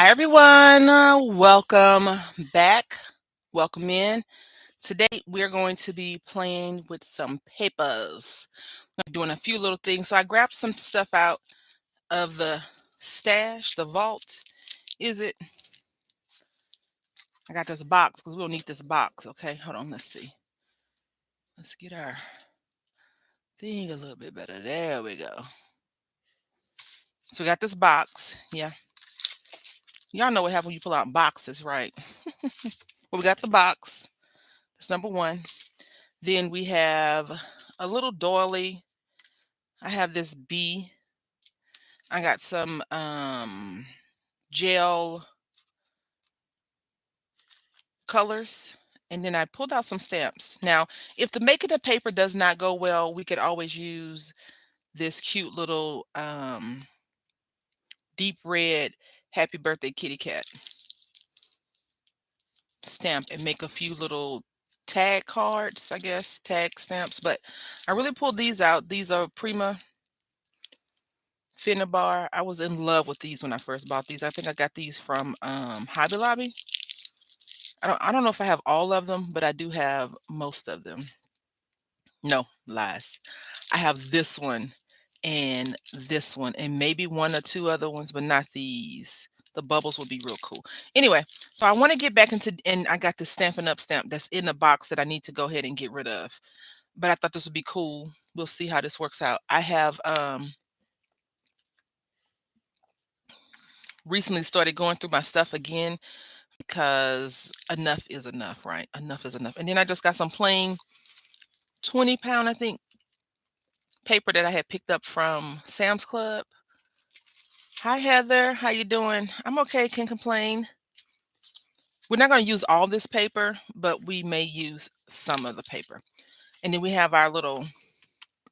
Hi, everyone. Welcome back. Welcome in. Today, we're going to be playing with some papers. We're doing a few little things. So, I grabbed some stuff out of the stash, the vault. Is it? I got this box because we'll need this box. Okay, hold on. Let's see. Let's get our thing a little bit better. There we go. So, we got this box. Yeah. Y'all know what happens when you pull out boxes, right? Well, we got the box. That's number one. Then we have a little doily. I have this bee. I got some gel colors. And then I pulled out some stamps. Now, if the making of paper does not go well, we could always use this cute little deep red happy birthday kitty cat stamp and make a few little tag cards, I guess, tag stamps. But I really pulled these out. These are Prima Finnabar. I was in love with these when I first bought these. I think I got these from Hobby Lobby. I don't know if I have all of them, but I do have most of them. No, lies. I have this one and maybe one or two other ones, but not these. The bubbles would be real cool. Anyway, so I want to get back into, and I got the Stampin' Up stamp that's in the box that I need to go ahead and get rid of. But I thought this would be cool. We'll see how this works out. I have recently started going through my stuff again because enough is enough, right? Enough is enough. And then I just got some plain 20-pound, I think, paper that I had picked up from Sam's Club. Hi, Heather. How you doing? I'm okay. Can't complain. We're not going to use all this paper, but we may use some of the paper. And then we have our little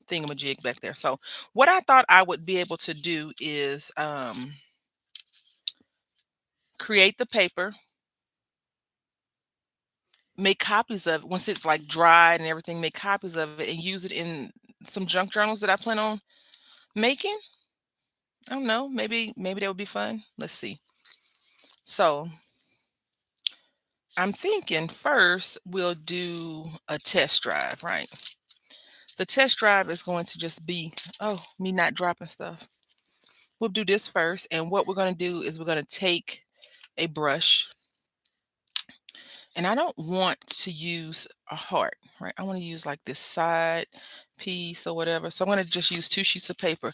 thingamajig back there. So what I thought I would be able to do is create the paper, make copies of it once it's like dried and everything, make copies of it and use it in some junk journals that I plan on making. I don't know. Maybe that would be fun. Let's see. So I'm thinking first we'll do a test drive, right? The test drive is going to just be, oh, me not dropping stuff. We'll do this first. And what we're going to do is we're going to take a brush. And I don't want to use a heart, right? I want to use like this side piece or whatever. So I'm going to just use 2 sheets of paper.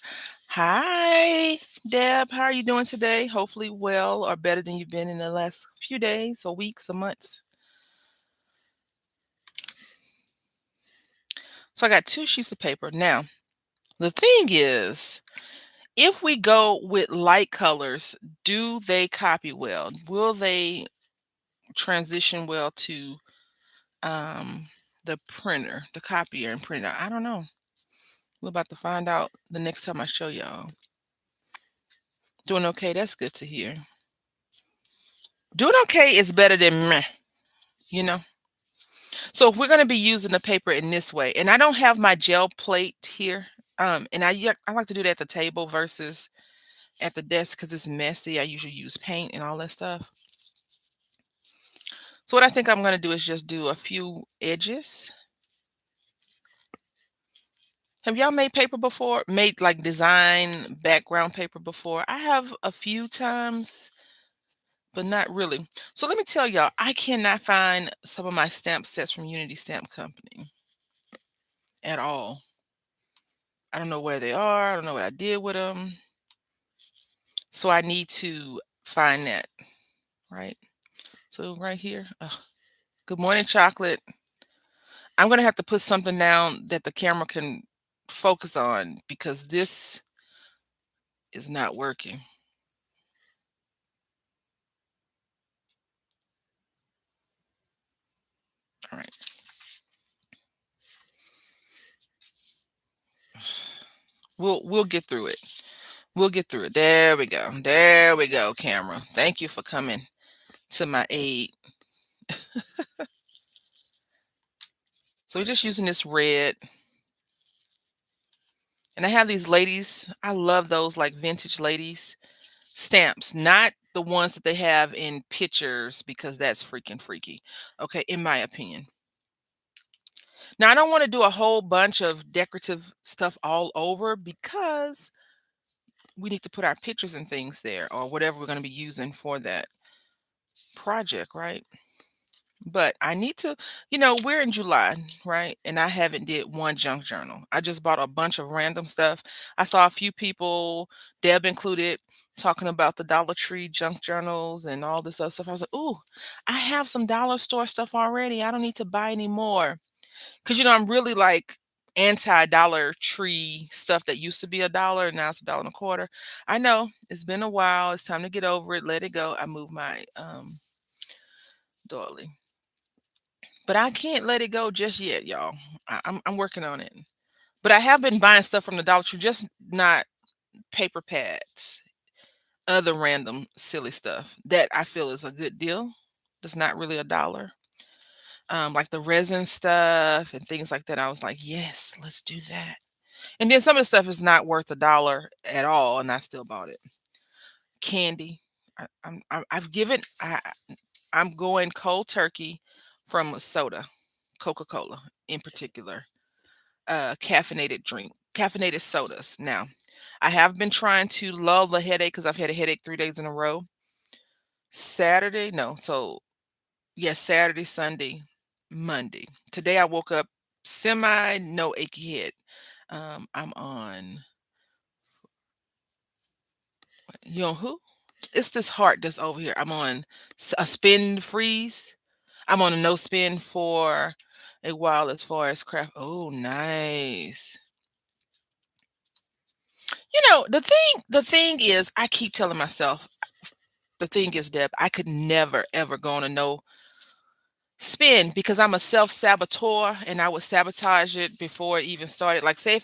Hi, Deb. How are you doing today? Hopefully well or better than you've been in the last few days or weeks or months. So I got 2 sheets of paper. Now, the thing is, if we go with light colors, do they copy well? Will they transition well to the printer, the copier and printer? I don't know. We're about to find out the next time I show y'all. Doing okay. That's good to hear. Doing okay is better than meh, you know? So if we're going to be using the paper in this way, and I don't have my gel plate here, and I like to do that at the table versus at the desk because it's messy. I usually use paint and all that stuff. So what I think I'm going to do is just do a few edges. Have y'all made paper before? Made like design background paper before? I have a few times, but not really. So let me tell y'all, I cannot find some of my stamp sets from Unity Stamp Company at all. I don't know where they are. I don't know what I did with them. So I need to find that, right? So right here. Oh, good morning, chocolate. I'm going to have to put something down that the camera can focus on because this is not working. All right. We'll get through it. We'll get through it. There we go. There we go, camera. Thank you for coming to my aid. So we're just using this red. And I have these ladies. I love those like vintage ladies stamps, not the ones that they have in pictures because that's freaking freaky. Okay, in my opinion. Now, I don't want to do a whole bunch of decorative stuff all over because we need to put our pictures and things there or whatever we're going to be using for that project, right? But I need to, we're in July, right? And I haven't did one junk journal. I just bought a bunch of random stuff. I saw a few people, Deb included, talking about the Dollar Tree junk journals and all this other stuff. I was like, ooh, I have some dollar store stuff already. I don't need to buy any more. Because, I'm really like anti Dollar Tree stuff that used to be a dollar. Now it's a dollar and a quarter. I know it's been a while. It's time to get over it. Let it go. I moved my doily. But I can't let it go just yet, y'all. I'm working on it. But I have been buying stuff from the Dollar Tree, just not paper pads, other random silly stuff that I feel is a good deal. That's not really a dollar. Like the resin stuff and things like that. I was like, yes, let's do that. And then some of the stuff is not worth a dollar at all, and I still bought it. Candy. I've given. I'm going cold turkey from soda, Coca-Cola in particular. Caffeinated sodas. Now, I have been trying to lull the headache because I've had a headache 3 days in a row. Saturday, no, so yes, Saturday, Sunday, Monday. Today I woke up semi no achy head. I'm on who? It's this heart that's over here. I'm on a spin freeze. I'm on a no spin for a while as far as craft. Oh, nice. The thing is, I keep telling myself, the thing is, Deb, I could never ever go on a no spin because I'm a self saboteur and I would sabotage it before it even started. Like, say,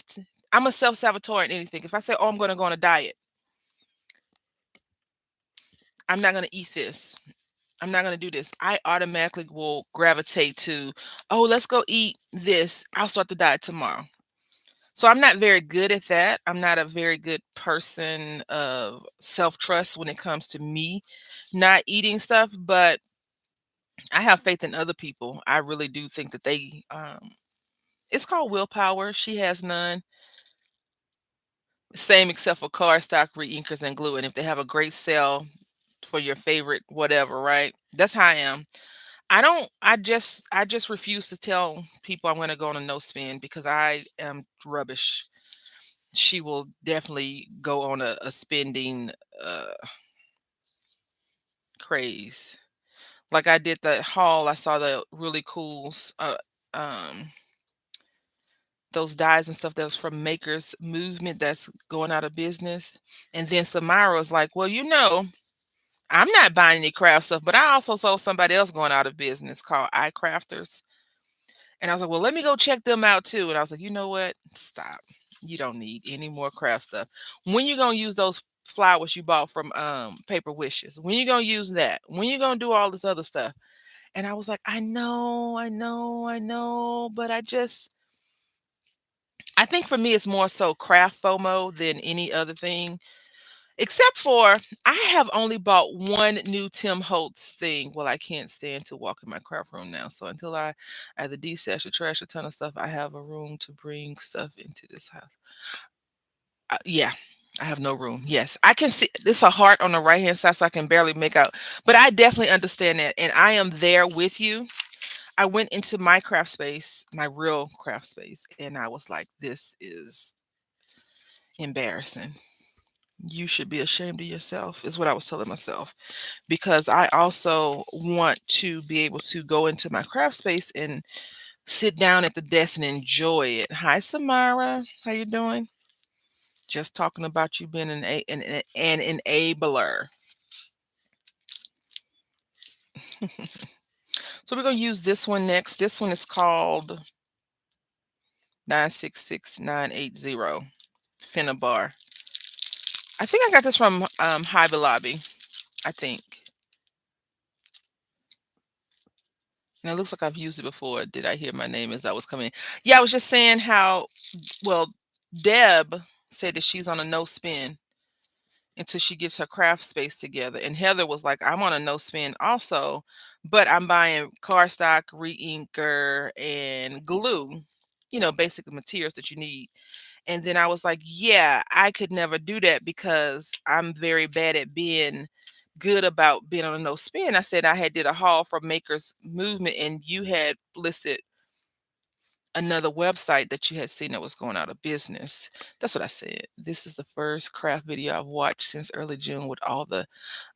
I'm a self saboteur in anything. If I say, oh, I'm going to go on a diet, I'm not going to eat this. I'm not going to do this. I automatically will gravitate to, oh, let's go eat this. I'll start the diet tomorrow. So I'm not very good at that. I'm not a very good person of self-trust when it comes to me not eating stuff, but I have faith in other people. I really do think that it's called willpower. She has none. Same except for cardstock, reinkers, and glue. And if they have a great sale for your favorite whatever, right? That's how I am. I just refuse to tell people I'm gonna go on a no spin because I am rubbish. She will definitely go on a spending uh craze. Like I did the haul, I saw the really cool um those dyes and stuff that was from Makers Movement that's going out of business. And then Samara was like, well, I'm not buying any craft stuff, but I also saw somebody else going out of business called iCrafters. And I was like, well, let me go check them out too. And I was like, you know what? Stop. You don't need any more craft stuff. When you gonna use those flowers you bought from Paper Wishes? When you gonna use that? When you gonna do all this other stuff? And I was like, I know, I know, I know, but I think for me it's more so craft FOMO than any other thing. Except for I have only bought one new Tim Holtz thing. Well, I can't stand to walk in my craft room now. So until I either de-stash or trash a ton of stuff, I have a room to bring stuff into this house. Yeah, I have no room. Yes, I can see this a heart on the right hand side, so I can barely make out. But I definitely understand that, and I am there with you. I went into my craft space, my real craft space, and I was like, "This is embarrassing. You should be ashamed of yourself," is what I was telling myself. Because I also want to be able to go into my craft space and sit down at the desk and enjoy it. Hi, Samara. How you doing? Just talking about you being an enabler. So we're going to use this one next. This one is called 966980 Finnabar. I think I got this from Hobby Lobby, I think. And it looks like I've used it before. Did I hear my name as I was coming in? Yeah, I was just saying how, well, Deb said that she's on a no spin until she gets her craft space together. And Heather was like, I'm on a no spend also, but I'm buying cardstock, re-inker, and glue, basically materials that you need. And then I was like, yeah, I could never do that because I'm very bad at being good about being on a no spend. I said I had did a haul for Makers Movement, and you had listed another website that you had seen that was going out of business. That's what I said. This is the first craft video I've watched since early June with all the,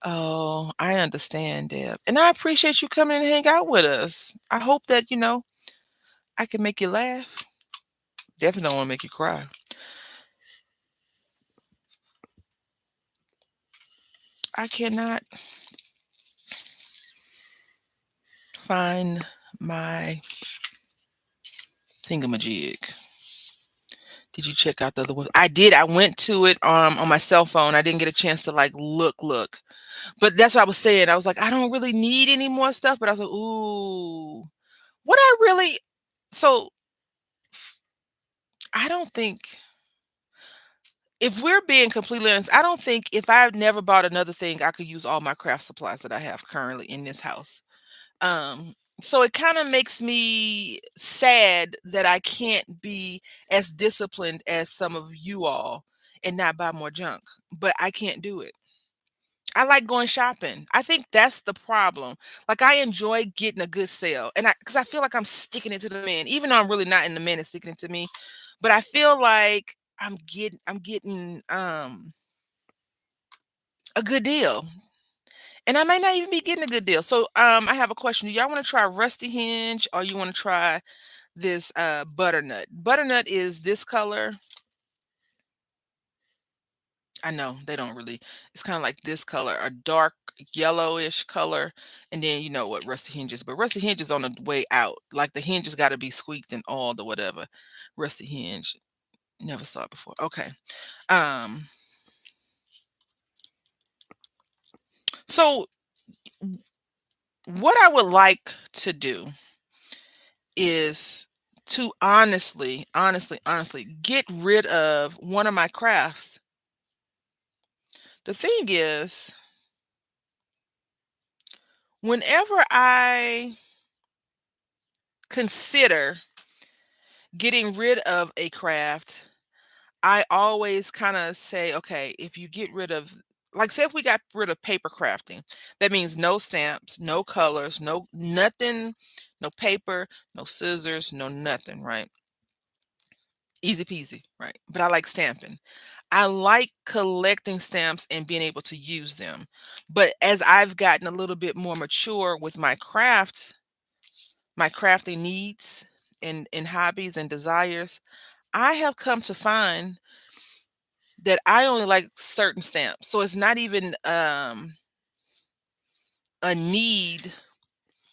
oh, I understand, Deb. And I appreciate you coming and hang out with us. I hope that, I can make you laugh. Definitely don't want to make you cry. I cannot find my thingamajig. Did you check out the other one? I did. I went to it on my cell phone. I didn't get a chance to like look. But that's what I was saying. I was like, I don't really need any more stuff. But I was like, ooh, what I really so I don't think, if we're being completely honest, I don't think if I never bought another thing, I could use all my craft supplies that I have currently in this house. So it kind of makes me sad that I can't be as disciplined as some of you all and not buy more junk, but I can't do it. I like going shopping. I think that's the problem. Like I enjoy getting a good sale, and because I feel like I'm sticking it to the man, even though I'm really not, in the man is sticking it to me. But I feel like I'm getting a good deal, and I might not even be getting a good deal. So I have a question. Do y'all want to try Rusty Hinge, or you want to try this butternut? Butternut is this color. I know they don't really. It's kind of like this color, a dark yellowish color, and then you know what Rusty Hinge is. But Rusty Hinge is on the way out. Like the hinge has got to be squeaked and all the whatever. Rusty Hinge. Never saw it before. Okay. Um. So what I would like to do is to honestly get rid of one of my crafts. The thing is, whenever I consider getting rid of a craft, I always kind of say, okay, if you get rid of, like, say, if we got rid of paper crafting, that means no stamps, no colors, no nothing, no paper, no scissors, no nothing, right? Easy peasy, right? But I like stamping. I like collecting stamps and being able to use them. But as I've gotten a little bit more mature with my crafting needs and hobbies and desires, I have come to find that I only like certain stamps. So it's not even a need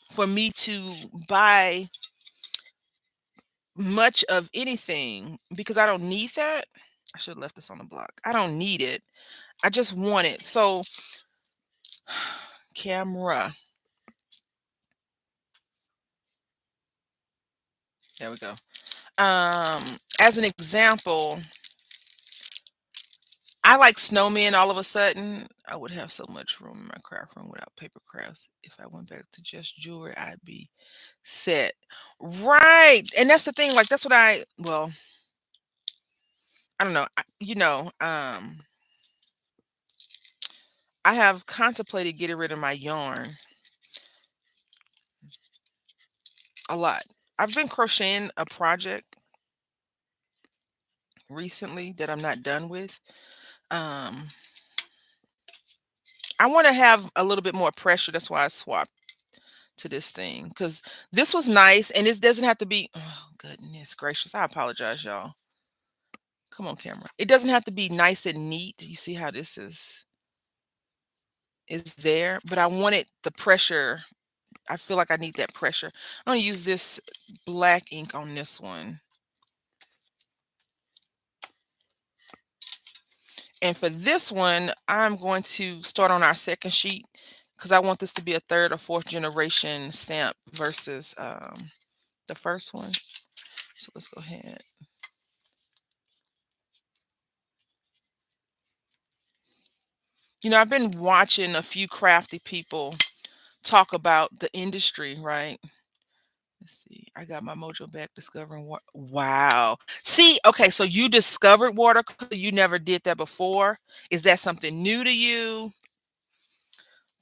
for me to buy much of anything because I don't need that. I should have left this on the block. I don't need it. I just want it. So camera. There we go. Um, as an example, I like snowmen all of a sudden. I would have so much room in my craft room without paper crafts. If I went back to just jewelry, I'd be set. Right. And that's the thing. Like that's what I don't know. I have contemplated getting rid of my yarn a lot. I've been crocheting a project recently that I'm not done with. Um, I want to have a little bit more pressure. That's why I swapped to this thing because this was nice and this doesn't have to be. Oh goodness gracious! I apologize, y'all. Come on, camera. It doesn't have to be nice and neat. You see how this is there, but I wanted the pressure. I feel like I need that pressure. I'm gonna use this black ink on this one. And for this one, I'm going to start on our second sheet because I want this to be a third or fourth generation stamp versus the first one. So let's go ahead. I've been watching a few crafty people talk about the industry, right? Let's see. I got my mojo back discovering what. Wow. See, okay, so you discovered watercolor. You never did that before. Is that something new to you?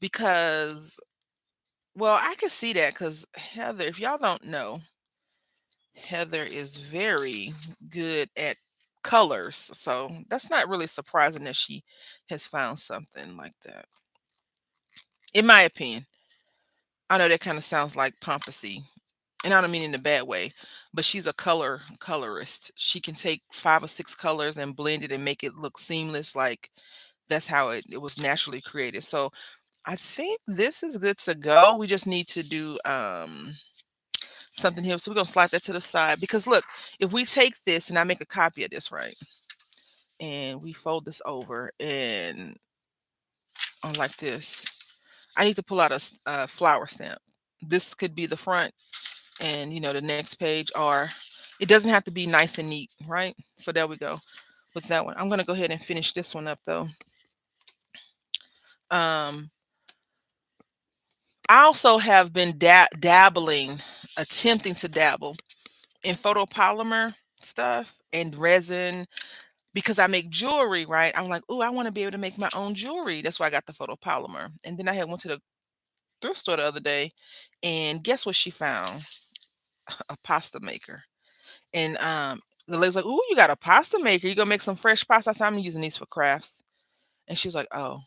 Because, well, I can see that because Heather, if y'all don't know, Heather is very good at colors. So that's not really surprising that she has found something like that. In my opinion, I know that kind of sounds like pomposy, and I don't mean in a bad way, but she's a colorist. She can take 5 or 6 colors and blend it and make it look seamless. Like that's how it was naturally created. So I think this is good to go. We just need to do something here. So we're gonna slide that to the side because look, if we take this and I make a copy of this, right, and we fold this over and on like this, I need to pull out a flower stamp. This could be the front and the next page, or it doesn't have to be nice and neat, right? So there we go with that one. I'm gonna go ahead and finish this one up though. Um, I also have been dabbling, attempting to dabble in photopolymer stuff and resin because I make jewelry, right? I'm like, oh, I want to be able to make my own jewelry. That's why I got the photopolymer. And then I had went to the thrift store the other day, and guess what she found? A pasta maker. And the lady's like, "Ooh, you got a pasta maker? You gonna make some fresh pasta?" I said, "I'm using these for crafts." And she was like, "Oh,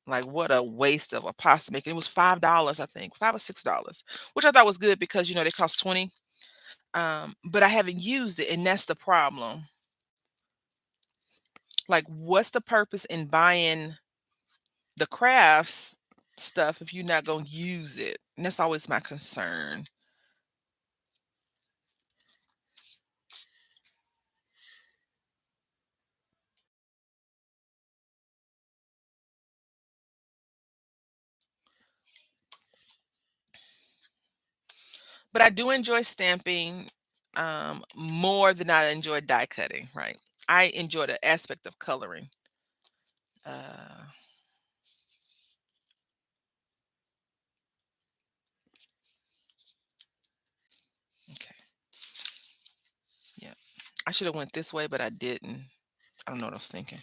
like what a waste of a pasta maker." It was $5, I think, $5 or $6, which I thought was good because they cost 20. But I haven't used it, and that's the problem. Like, what's the purpose in buying the crafts stuff if you're not gonna use it? And that's always my concern. But I do enjoy stamping more than I enjoy die cutting, right? I enjoy the aspect of coloring. Uh, okay, yeah. I should have went this way, but I didn't. I don't know what I was thinking.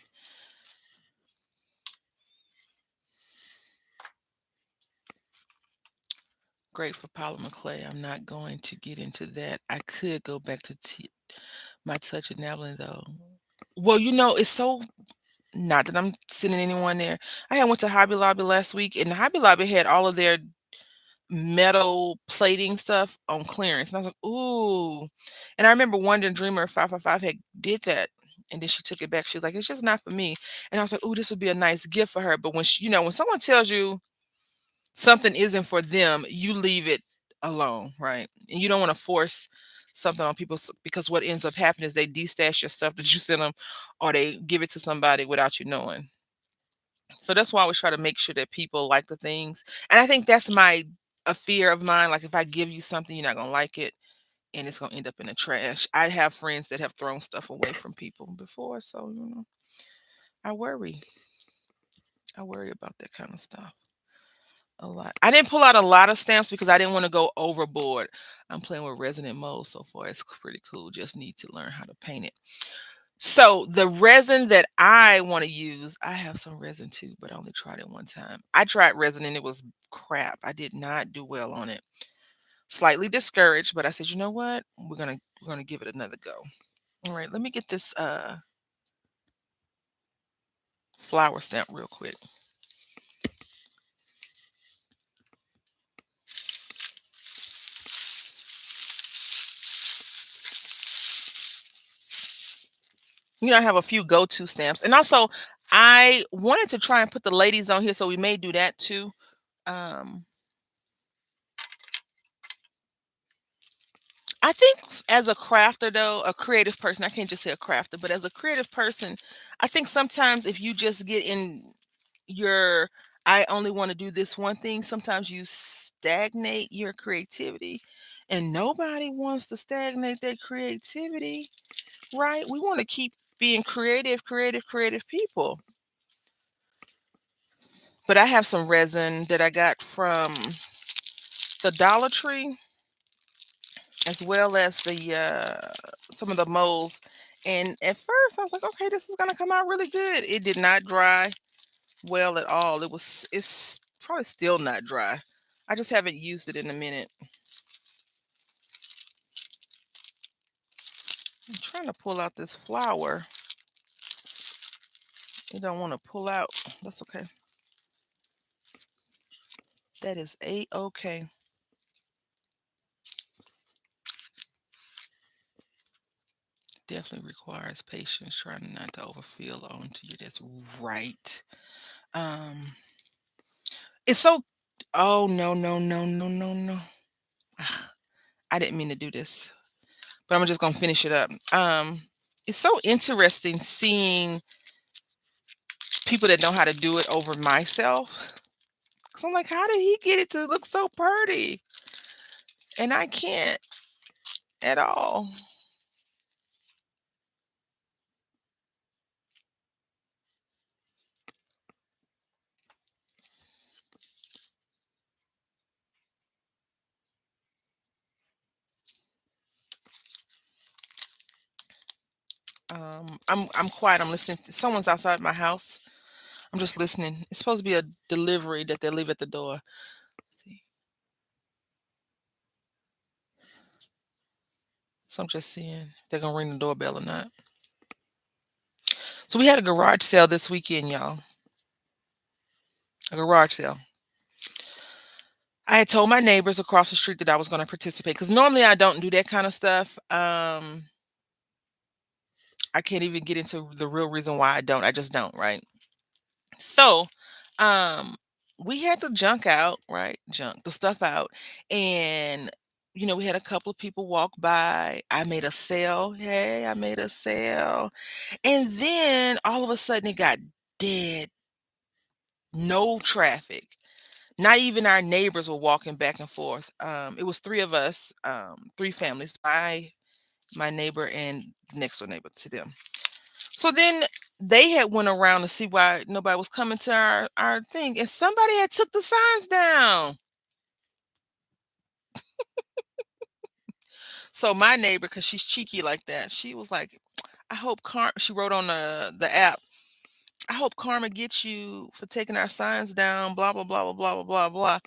Great for polymer clay. I'm not going to get into that. I could go back to my touch enameling though. Well, it's so not that I'm sending anyone there. I had went to Hobby Lobby last week, and Hobby Lobby had all of their metal plating stuff on clearance. And I was like, "Ooh." And I remember Wonder Dreamer 555 had did that, and then she took it back. She was like, "It's just not for me." And I was like, "Ooh, this would be a nice gift for her." But when when someone tells you something isn't for them, you leave it alone, right? And you don't want to force something on people because what ends up happening is they destash your stuff that you sent them, or they give it to somebody without you knowing. So that's why I always try to make sure that people like the things. And I think that's a fear of mine. Like if I give you something, you're not gonna like it and it's gonna end up in the trash. I have friends that have thrown stuff away from people before. So, I worry. I worry about that kind of stuff a lot. I didn't pull out a lot of stamps because I didn't want to go overboard. I'm playing with resonant mold so far. It's pretty cool. Just need to learn how to paint it. So the resin that I want to use, I have some resin too, but I only tried it one time. I tried resin and it was crap. I did not do well on it. Slightly discouraged, but I said, you know what? We're gonna give it another go. All right, let me get this flower stamp real quick. I have a few go-to stamps. And also I wanted to try and put the ladies on here, so we may do that too. Um I think as a crafter though, a creative person, I can't just say a crafter, but as a creative person, I think sometimes if you just get in your I only want to do this one thing, sometimes you stagnate your creativity. And nobody wants to stagnate their creativity, right? We want to keep being creative, creative, creative people. But I have some resin that I got from the Dollar Tree, as well as the some of the molds. And at first, I was like, okay, this is gonna come out really good. It did not dry well at all. It's probably still not dry. I just haven't used it in a minute. I'm trying to pull out this flour. It don't want to pull out. That's okay. That is a-okay. Definitely requires patience, trying not to overfill onto you. That's right. Um, it's so. Oh no no no no no no. Ah, I didn't mean to do this, but I'm just gonna finish it up. It's so interesting seeing people that know how to do it over myself. Cause I'm like, how did he get it to look so pretty? And I can't at all. I'm quiet. I'm listening. Someone's outside my house. I'm just listening. It's supposed to be a delivery that they leave at the door. See, so I'm just seeing if they're gonna ring the doorbell or not. So we had a garage sale this weekend, y'all. A garage sale. I had told my neighbors across the street that I was going to participate because normally I don't do that kind of stuff. I can't even get into the real reason why I don't. I just don't, right? So, um, we had the junk out, right? Junk, the stuff out. And, we had a couple of people walk by. I made a sale. Hey, I made a sale. And then all of a sudden it got dead. No traffic. Not even our neighbors were walking back and forth. It was three of us, three families, my neighbor and next door neighbor to them. So then they had went around to see why nobody was coming to our thing, and somebody had took the signs down. So my neighbor, because she's cheeky like that, she was like, "I hope She wrote on the app. I hope karma gets you for taking our signs down. Blah blah blah blah blah blah blah blah."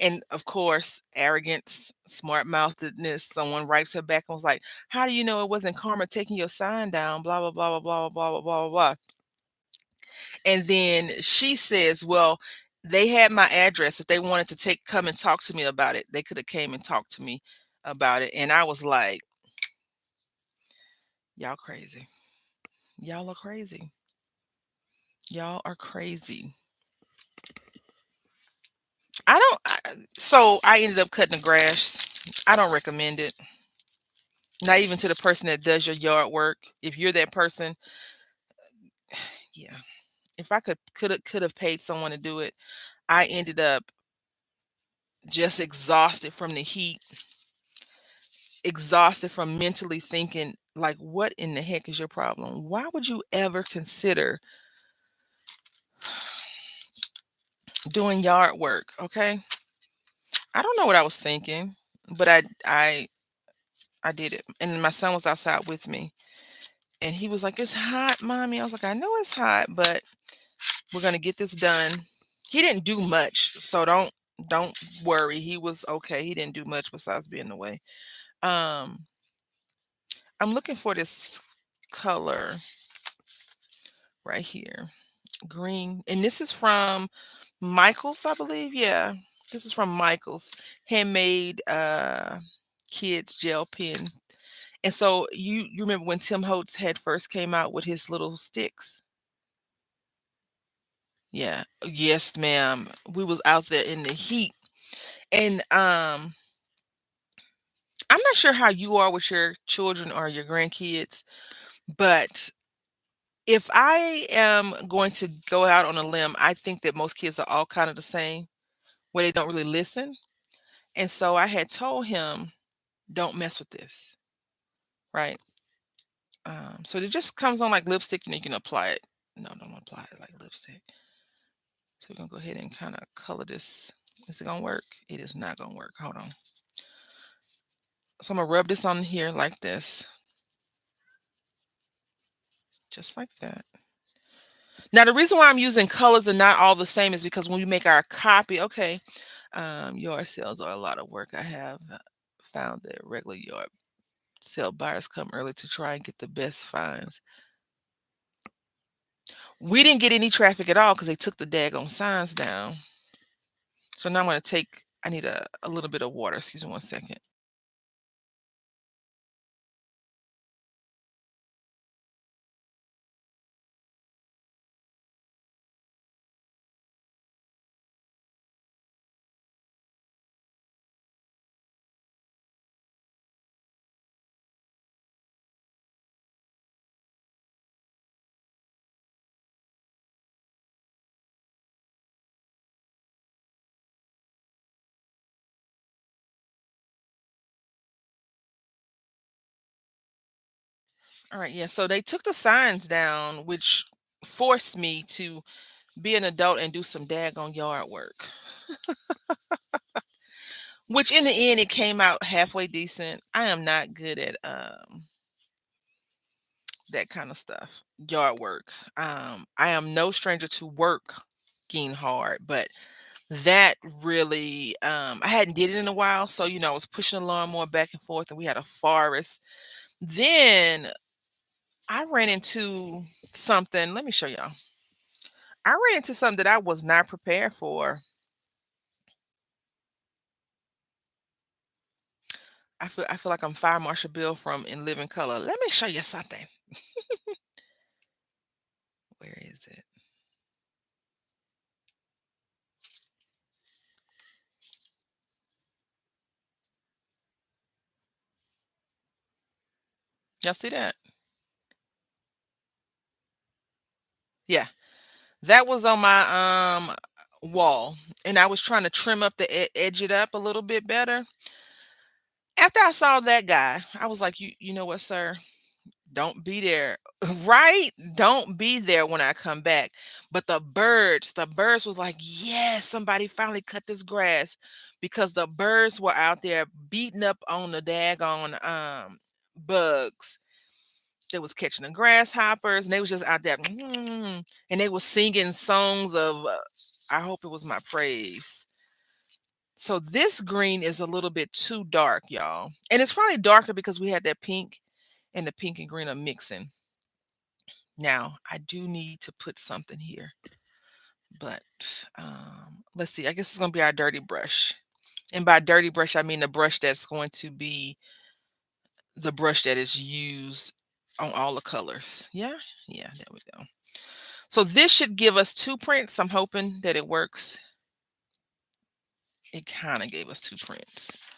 And of course, arrogance, smart mouthedness. Someone writes her back and was like, "How do you know it wasn't karma taking your sign down?" Blah blah blah blah blah blah blah blah blah. And then she says, "Well, they had my address. If they wanted to come and talk to me about it, they could have came and talked to me about it." And I was like, "Y'all crazy. Y'all are crazy. Y'all are crazy." So I ended up cutting the grass. I don't recommend it. Not even to the person that does your yard work. If you're that person, yeah. If I could have paid someone to do it, I ended up just exhausted from the heat, exhausted from mentally thinking, like, what in the heck is your problem? Why would you ever consider doing yard work? Okay. I don't know what I was thinking, but I did it. And my son was outside with me. And he was like, "It's hot, mommy." I was like, "I know it's hot, but we're gonna get this done." He didn't do much, so don't worry. He was okay. He didn't do much besides being away. Um, I'm looking for this color right here, green, and this is from Michaels, I believe. Yeah, this is from Michaels, handmade kids gel pen. And so you remember when Tim Holtz had first came out with his little sticks? Yeah. Yes, ma'am. We was out there in the heat. And I'm not sure how you are with your children or your grandkids, but if I am going to go out on a limb, I think that most kids are all kind of the same, where they don't really listen. And so I had told him, don't mess with this, right? So it just comes on like lipstick and you can apply it. No, don't apply it like lipstick. So we're gonna go ahead and kind of color this. Is it gonna work? It is not gonna work. Hold on. So I'm gonna rub this on here like this, just like that. Now the reason why I'm using colors and not all the same is because when we make our copy, okay, yard sales are a lot of work. I have found that regular yard sale buyers come early to try and get the best finds. We didn't get any traffic at all because they took the daggone signs down. So now I'm gonna take. I need a little bit of water. Excuse me 1 second. All right, yeah. So they took the signs down, which forced me to be an adult and do some daggone yard work. Which in the end, it came out halfway decent. I am not good at that kind of stuff, yard work. I am no stranger to working hard, but that really, I hadn't did it in a while. So I was pushing the lawnmower back and forth, and we had a forest. Then I ran into something. Let me show y'all. I ran into something that I was not prepared for. I feel like I'm Fire Marshal Bill from In Living Color. Let me show you something. Where is it? Y'all see that? Yeah, that was on my wall, and I was trying to trim up the edge it up a little bit better. After I saw that guy, I was like, you know what, sir? Don't be there. Right? Don't be there when I come back. But the birds was like, yes, somebody finally cut this grass because the birds were out there beating up on the daggone bugs. They was catching the grasshoppers and they was just out there and they was singing songs of I hope it was my praise. So this green is a little bit too dark, y'all. And it's probably darker because we had that pink and the pink and green are mixing. Now, I do need to put something here, but let's see. I guess it's going to be our dirty brush. And by dirty brush, I mean the brush that's going to be the brush that is used on all the colors. Yeah, yeah, there we go. So this should give us two prints. I'm hoping that it works. It kind of gave us two prints.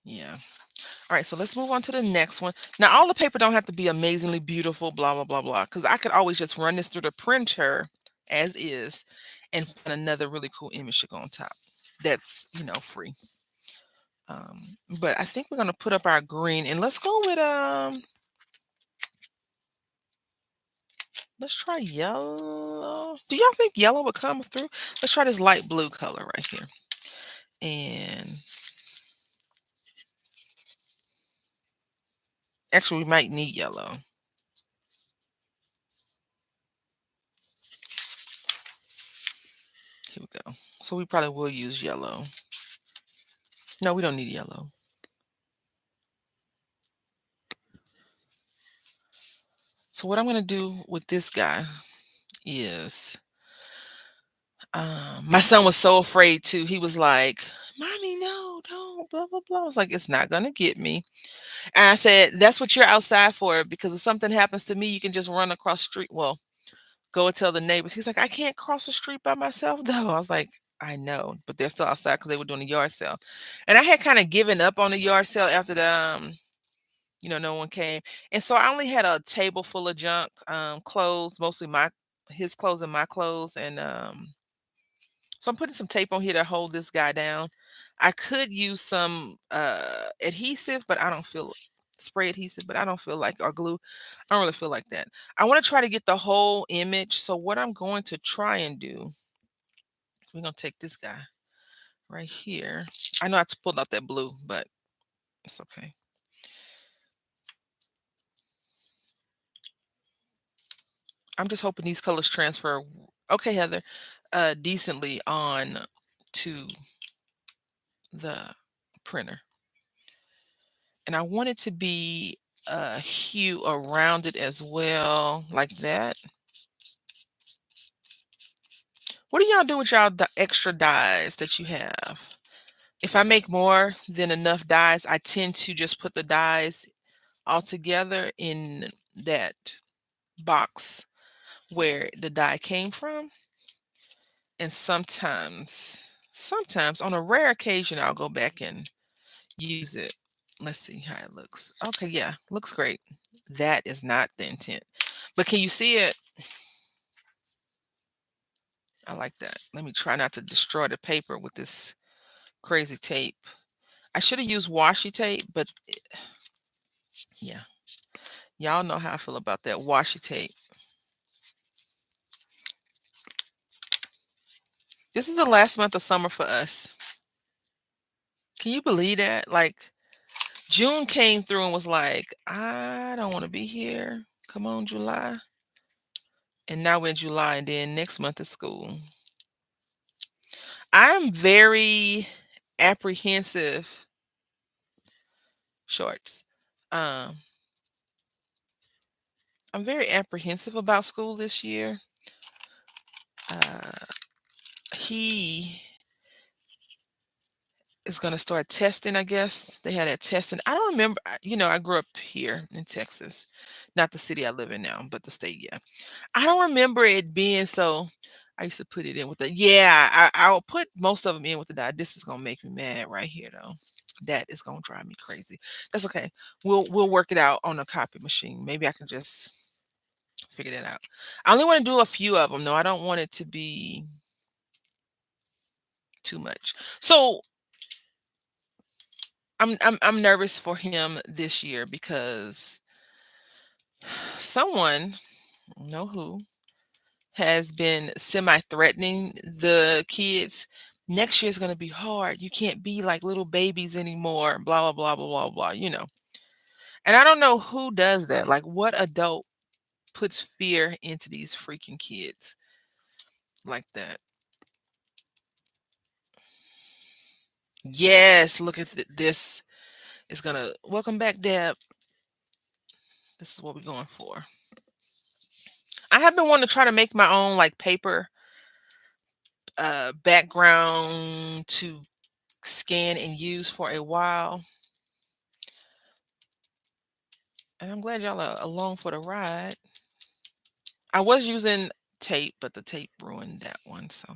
Yeah. All right, so let's move on to the next one. Now, all the paper don't have to be amazingly beautiful, blah, blah, blah, blah, because I could always just run this through the printer as is and find another really cool image to go on top that's, free. Um, but I think we're going to put up our green and let's go with, let's try yellow. Do y'all think yellow would come through? Let's try this light blue color right here. And actually, we might need yellow. Here we go. So we probably will use yellow. No, we don't need yellow. So what I'm going to do with this guy is, my son was so afraid too. He was like, "Mommy, no, don't, blah, blah, blah." I was like, "It's not going to get me." And I said, "That's what you're outside for, because if something happens to me, you can just run across the street. Well, go and tell the neighbors." He's like, "I can't cross the street by myself though." I was like, "I know, but they're still outside because they were doing a yard sale." And I had kind of given up on the yard sale after no one came. And so I only had a table full of junk, clothes, mostly his clothes and my clothes. And so I'm putting some tape on here to hold this guy down. I could use some adhesive, but I don't feel spray adhesive, but I don't feel like or glue. I don't really feel like that. I want to try to get the whole image. So what I'm going to try and do, we're gonna take this guy right here. I know I pulled out that blue, but it's okay. I'm just hoping these colors transfer okay, Heather, decently on to the printer. And I want it to be a hue around it as well, like that. What do y'all do with y'all extra dyes that you have? If I make more than enough dyes, I tend to just put the dyes all together in that box where the dye came from. And sometimes on a rare occasion, I'll go back and use it. Let's see how it looks. Okay, yeah, looks great. That is not the intent. But can you see it? I like that. Let me try not to destroy the paper with this crazy tape. I should have used washi tape, but yeah, y'all know how I feel about that washi tape. This is the last month of summer for us. Can you believe that? Like June came through and was like, I don't want to be here. Come on, July. And now we're in July, and then next month is school. I'm very apprehensive shorts. Um, I'm very apprehensive about school this year. Uh, he is going to start testing, I guess. They had that testing. I don't remember, I grew up here in Texas, not the city I live in now, but the state, yeah. I don't remember it being so. I used to put it in with the, yeah, I'll put most of them in with the dye. This is going to make me mad right here, though. That is going to drive me crazy. That's okay. We'll work it out on a copy machine. Maybe I can just figure that out. I only want to do a few of them, though. I don't want it to be too much. So I'm nervous for him this year because someone, know who, has been semi-threatening the kids. Next year is going to be hard. You can't be like little babies anymore. Blah blah blah blah blah blah. And I don't know who does that. Like, what adult puts fear into these freaking kids like that? Yes, look at this. It's gonna welcome back, Deb. This is what we're going for. I have been wanting to try to make my own like paper background to scan and use for a while. And I'm glad y'all are along for the ride. I was using tape, but the tape ruined that one. So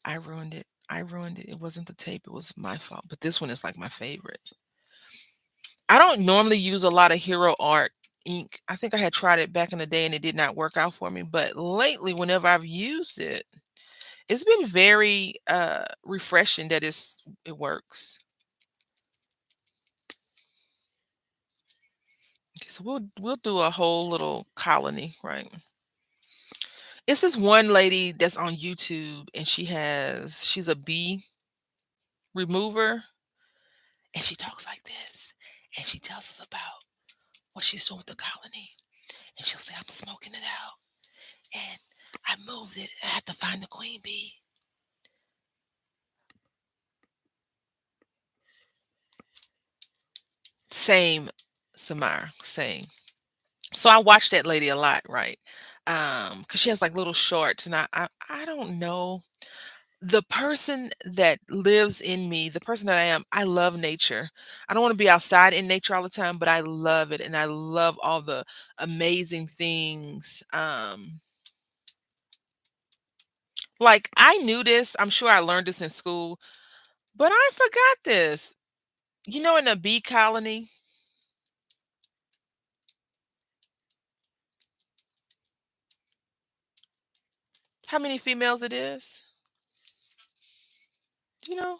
I ruined it. I ruined it. It wasn't the tape, it was my fault. But this one is like my favorite. I don't normally use a lot of Hero Art ink. I think I had tried it back in the day and it did not work out for me. But lately, whenever I've used it, it's been very refreshing that it works. Okay, so we'll do a whole little colony, right? It's this one lady that's on YouTube and she's a bee remover and she talks like this and she tells us about what she's doing with the colony and she'll say, I'm smoking it out and I moved it and I have to find the queen bee. Same, Samara, same. So I watch that lady a lot, right? Because she has like little shorts and I don't know. The person that lives in me, the person that I am, I love nature. I don't want to be outside in nature all the time, but I love it and I love all the amazing things. Like I knew this, I'm sure I learned this in school, but I forgot this. In a bee colony, how many females it is? You know?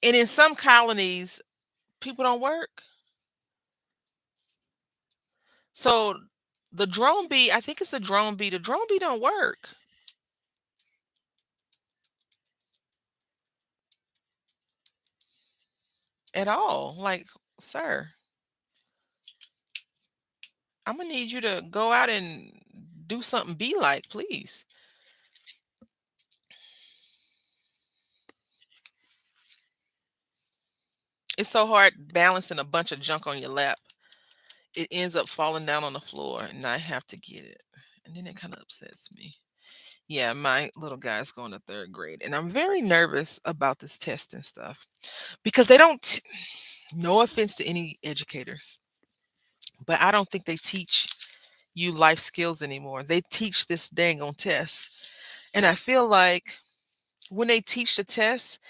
And in some colonies, people don't work. So the drone bee, I think it's the drone bee. The drone bee don't work at all. Like, sir, I'm gonna need you to go out and do something bee like, please. It's so hard balancing a bunch of junk on your lap. It ends up falling down on the floor, and I have to get it. And then it kind of upsets me. Yeah, my little guy's going to third grade, and I'm very nervous about this test and stuff because they don't. No offense to any educators, but I don't think they teach you life skills anymore. They teach this dang on test, and I feel like when they teach the test,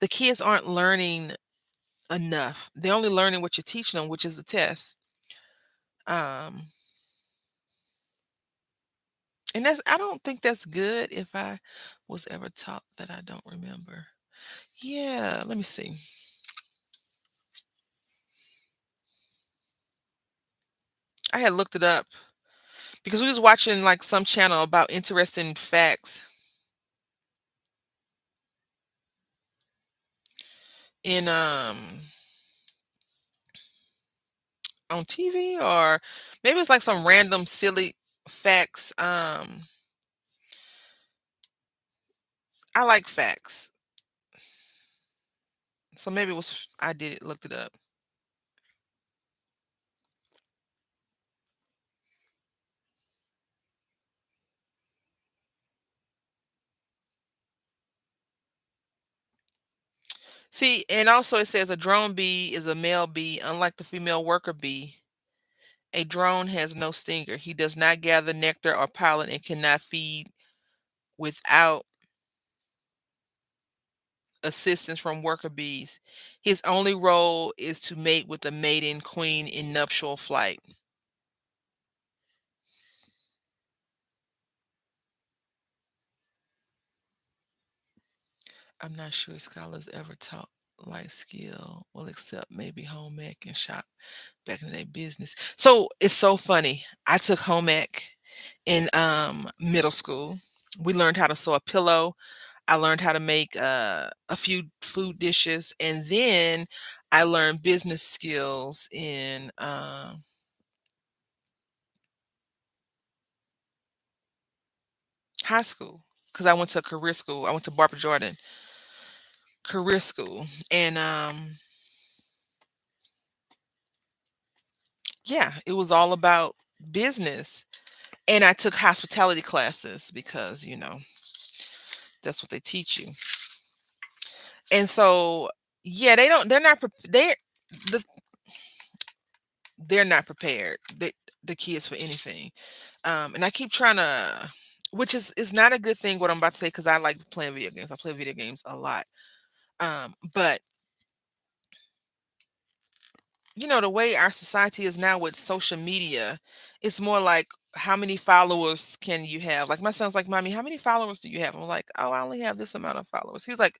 the kids aren't learning enough. They're only learning what you're teaching them, which is the test. Um, and that's I don't think that's good if I was ever taught that I don't remember. Yeah, let me see. I had looked it up because we was watching like some channel about interesting facts in on TV, or maybe it's like some random silly facts. I like facts. So maybe it was I did it, looked it up. See, and also it says a drone bee is a male bee, unlike the female worker bee. A drone has no stinger. He does not gather nectar or pollen and cannot feed without assistance from worker bees. His only role is to mate with the maiden queen in nuptial flight. I'm not sure scholars ever taught life skill, well, except maybe home ec and shop back in their business. So it's so funny. I took home ec in middle school. We learned how to sew a pillow. I learned how to make a few food dishes, and then I learned business skills in high school because I went to a career school. I went to Barbara Jordan career school, and yeah, it was all about business. And I took hospitality classes because that's what they teach you. And so, yeah, they don't. They're not. The, they're not prepared. The kids for anything. And I keep trying to, which is not a good thing. What I'm about to say because I like playing video games. I play video games a lot. But the way our society is now with social media, it's more like how many followers can you have? Like my son's like, "Mommy, how many followers do you have?" I'm like, "Oh, I only have this amount of followers." He's like,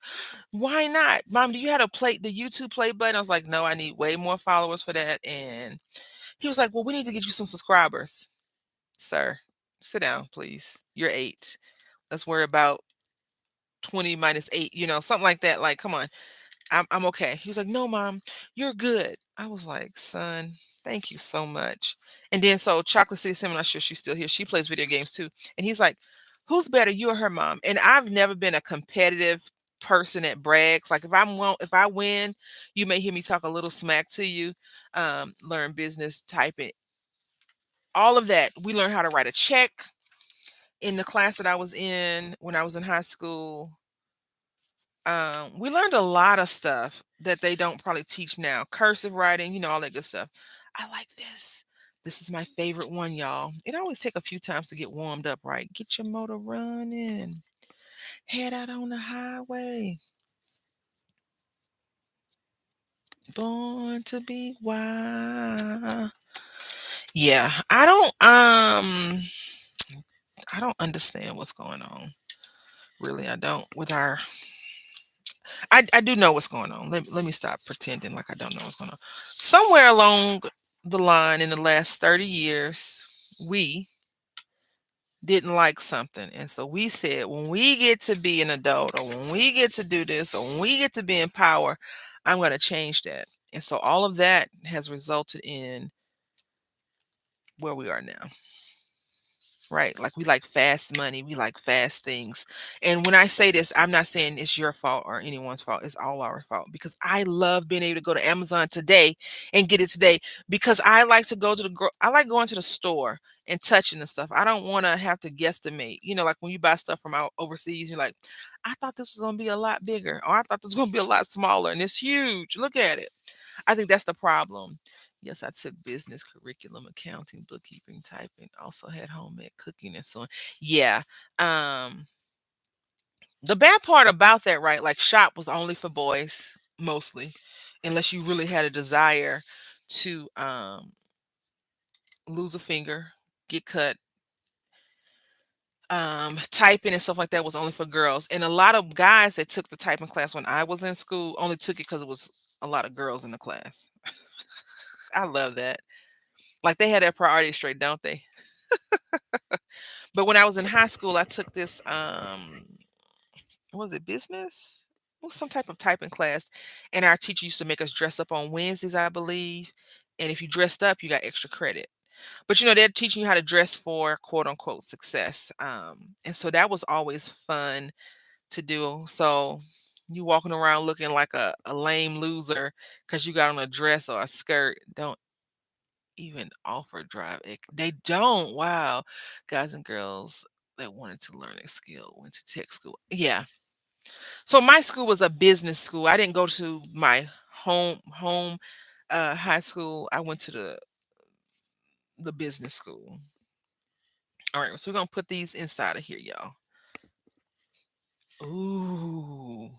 "Why not? Mom, do you have to play the YouTube play button?" I was like, "No, I need way more followers for that." And he was like, "Well, we need to get you some subscribers." Sir, sit down, please. You're 8. Let's worry about 20 minus 8, something like that. Like, come on. I'm okay. He was like, "No, mom, you're good." I was like, "Son, thank you so much." And then so Chocolate City Sim, I'm not sure she's still here. She plays video games too. And he's like, "Who's better, you or her mom?" And I've never been a competitive person that brags. Like if I win, you may hear me talk a little smack to you. Learn business, type it, all of that. We learned how to write a check in the class that I was in when I was in high school. We learned a lot of stuff that they don't probably teach now. Cursive writing, all that good stuff. I like this. This is my favorite one, y'all. It always take a few times to get warmed up, right? Get your motor running. Head out on the highway. Born to be wild. Yeah, I don't understand what's going on. Really, I don't with our I do know what's going on. Let me stop pretending like I don't know what's going on. Somewhere along the line in the last 30 years, we didn't like something. And so we said, when we get to be an adult, or when we get to do this, or when we get to be in power, I'm going to change that. And so all of that has resulted in where we are now. Right? Like, we like fast money, we like fast things. And when I say this, I'm not saying it's your fault or anyone's fault. It's all our fault, because I love being able to go to Amazon today and get it today, because I like to go to I like going to the store and touching the stuff. I don't want to have to guesstimate. Like when you buy stuff from out overseas, you're like, I thought this was going to be a lot bigger, or I thought this was going to be a lot smaller, and it's huge. Look at it. I think that's the problem. Yes, I took business curriculum, accounting, bookkeeping, typing, also had home ec, cooking, and so on. Yeah. Um, the bad part about that, right? Like, shop was only for boys, mostly, unless you really had a desire to lose a finger, get cut. Typing and stuff like that was only for girls. And a lot of guys that took the typing class when I was in school only took it because it was a lot of girls in the class. I love that. Like, they had their priorities straight, don't they? But when I was in high school, I took this was it business? It was some type of typing class, and our teacher used to make us dress up on Wednesdays, I believe. And if you dressed up, you got extra credit. But they're teaching you how to dress for quote unquote success. And so that was always fun to do. So you walking around looking like a lame loser because you got on a dress or a skirt. Don't even offer drive. They don't. Wow. Guys and girls that wanted to learn a skill went to tech school. Yeah. So my school was a business school. I didn't go to my home high school. I went to the business school. All right, so we're gonna put these inside of here, y'all. Ooh,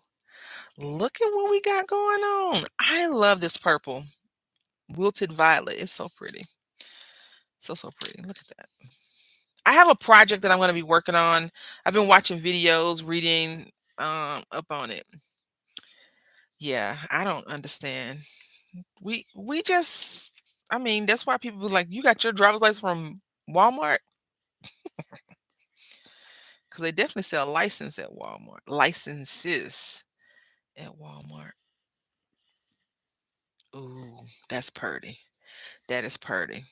look at what we got going on. I love this purple. Wilted violet. It's so pretty. So pretty. Look at that. I have a project that I'm going to be working on. I've been watching videos, reading up on it. Yeah, I don't understand. We just, I mean, that's why people be like, you got your driver's license from Walmart, because they definitely sell license at Walmart. Licenses at Walmart. Ooh, that's pretty. That is pretty.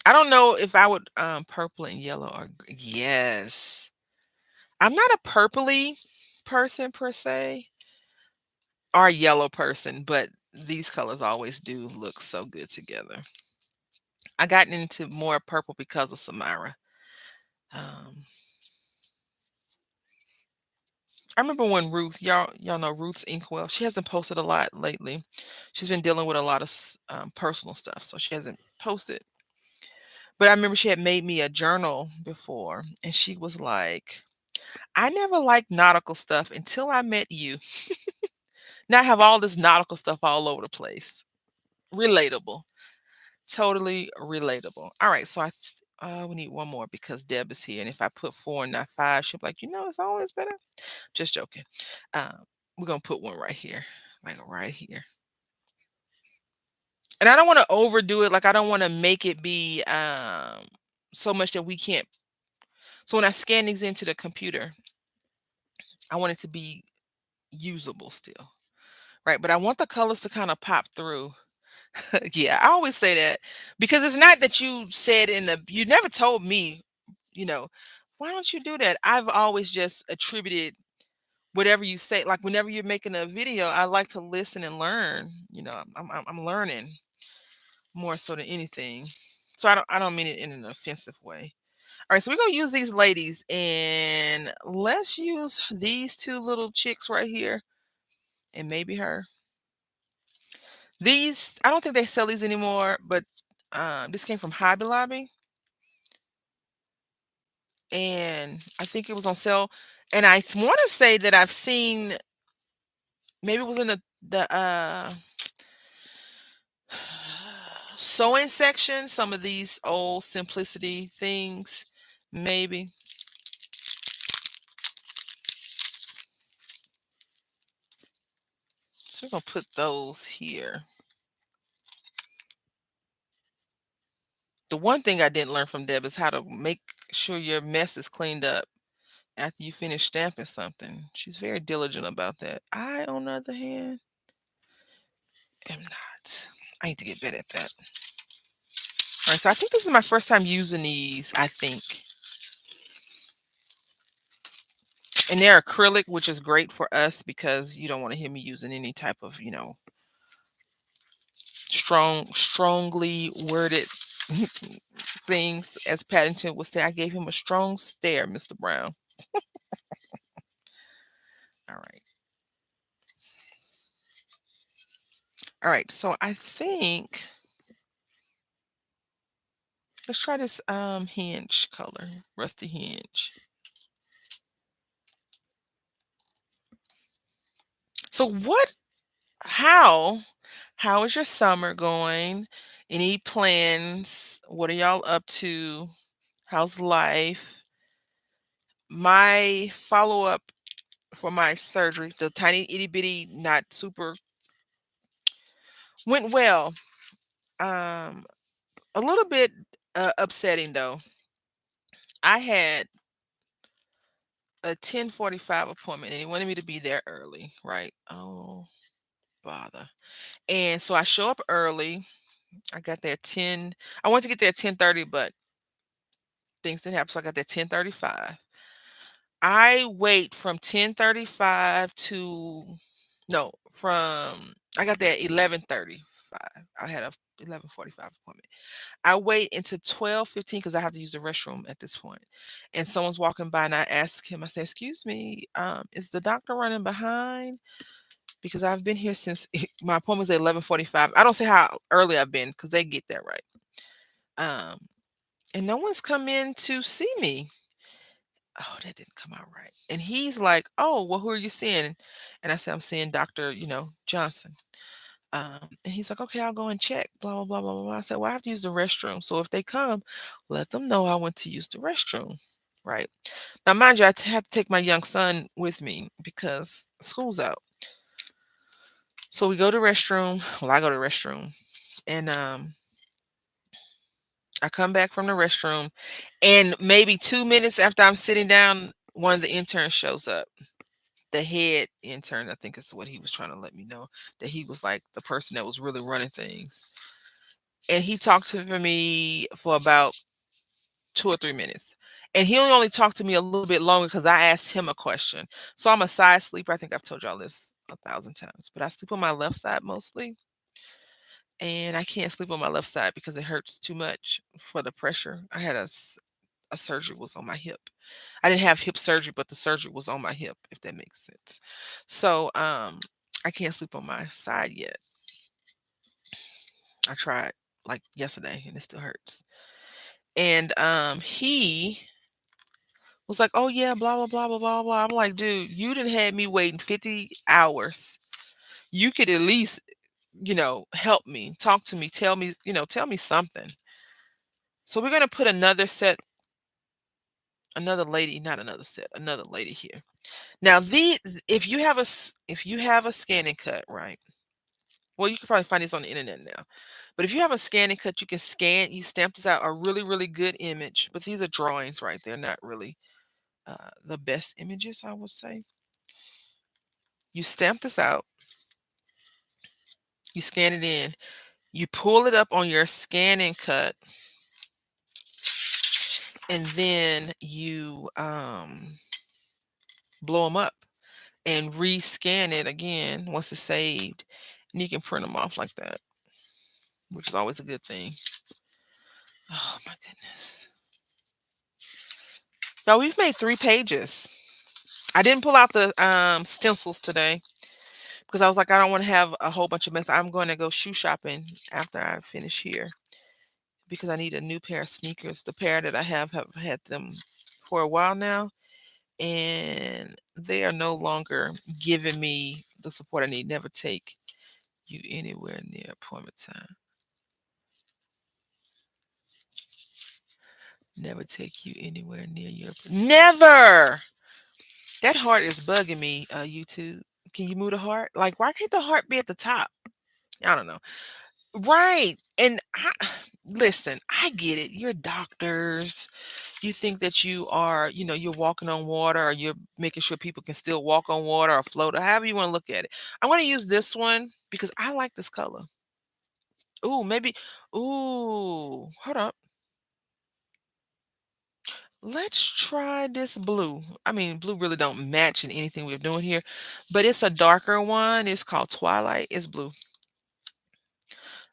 I don't know if I would purple and yellow or yes. I'm not a purpley person per se, or a yellow person, but these colors always do look so good together. I gotten into more purple because of Samara. Um, I remember when Ruth, y'all know Ruth's Inkwell. She hasn't posted a lot lately. She's been dealing with a lot of personal stuff, so she hasn't posted. But I remember she had made me a journal before, and she was like, "I never liked nautical stuff until I met you. Now I have all this nautical stuff all over the place." Relatable. Totally relatable. All right, so we need one more because Deb is here, and if I put four and not five, she'll be like, it's always better. Just joking. Um, we're gonna put one right here, like right here. And I don't want to overdo it. Like, I don't want to make it be so much that we can't. So when I scan these into the computer, I want it to be usable still, right? But I want the colors to kind of pop through. Yeah, I always say that because it's not that you said you never told me, you know, why don't you do that? I've always just attributed whatever you say. Like, whenever you're making a video, I like to listen and learn. I'm learning more so than anything. So I don't mean it in an offensive way. All right, so we're gonna use these ladies, and let's use these two little chicks right here, and maybe her. These, I don't think they sell these anymore, but this came from Hobby Lobby, and I think it was on sale. And I want to say that I've seen, maybe it was in the sewing section, some of these old Simplicity things, maybe. So we're gonna put those here. The one thing I didn't learn from Deb is how to make sure your mess is cleaned up after you finish stamping something. She's very diligent about that. I, on the other hand, am not. I need to get better at that. All right, so I think this is my first time using these, I think. And they're acrylic, which is great for us because you don't want to hear me using any type of, strongly worded things. As Paddington would say, I gave him a strong stare, Mr. Brown. All right. All right, so I think let's try this hinge color, rusty hinge. So how is your summer going? Any plans? What are y'all up to? How's life? My follow-up for my surgery, the tiny itty bitty, not super, went well. Um, a little bit upsetting though. I had a 10:45 appointment and he wanted me to be there early, right? Oh, bother. And so I show up early. I got there at 10. I wanted to get there at 10:30, but things didn't happen. So I got there at 10:35. I wait from 10:35 to no, from I got there at 11:35. I had a 11:45 appointment. I wait until 12:15 because I have to use the restroom at this point. And someone's walking by and I ask him, I say, "Excuse me, is the doctor running behind? Because I've been here since my appointment's at 11:45." I don't say how early I've been because they get that right. Um, and no one's come in to see me. Oh, that didn't come out right. And he's like, "Oh, well, who are you seeing?" And I said, "I'm seeing Dr. Johnson." And he's like, "Okay, I'll go and check." Blah blah blah blah blah. I said, "Well, I have to use the restroom. So if they come, let them know I went to use the restroom." Right now, mind you, have to take my young son with me because school's out. So we go to the restroom. Well, I go to the restroom, and I come back from the restroom, and maybe 2 minutes after I'm sitting down, one of the interns shows up. The head intern, I think is what he was trying to let me know, that he was like the person that was really running things. And he talked to me for about 2 or 3 minutes. And he only talked to me a little bit longer because I asked him a question. So I'm a side sleeper. I think I've told y'all this 1,000 times, but I sleep on my left side mostly. And I can't sleep on my left side because it hurts too much for the pressure. I had a surgery was on my hip. I didn't have hip surgery, but the surgery was on my hip, if that makes sense. So I can't sleep on my side yet. I tried like yesterday and it still hurts. And he was like, "Oh yeah, blah blah blah blah blah blah." I'm like, "Dude, you didn't have me waiting 50 hours. You could at least, help me, talk to me, tell me something." So we're gonna put another lady, not another set, another lady here. Now, if you have a scanning cut, right? Well, you can probably find this on the internet now. But if you have a scanning cut, you stamp this out a really, really good image. But these are drawings, right? They're not really the best images, I would say. You stamp this out, you scan it in, you pull it up on your scanning cut, and then you blow them up and rescan it again once it's saved. And you can print them off like that, which is always a good thing. Oh my goodness. Now we've made 3 pages. I didn't pull out the stencils today because I was like, I don't want to have a whole bunch of mess. I'm going to go shoe shopping after I finish here because I need a new pair of sneakers. The pair that I have had them for a while now, and they are no longer giving me the support I need. Never take you anywhere near appointment time. Never take you anywhere near your never. That heart is bugging me, YouTube. Can you move the heart? Like, why can't the heart be at the top? I don't know. Right. And listen, I get it. You're doctors. You think that you are, you're walking on water, or you're making sure people can still walk on water or float, or however you want to look at it. I want to use this one because I like this color. Ooh, maybe. Ooh, hold up. Let's try this blue. I mean, blue really don't match in anything we're doing here, but it's a darker one. It's called Twilight. It's blue.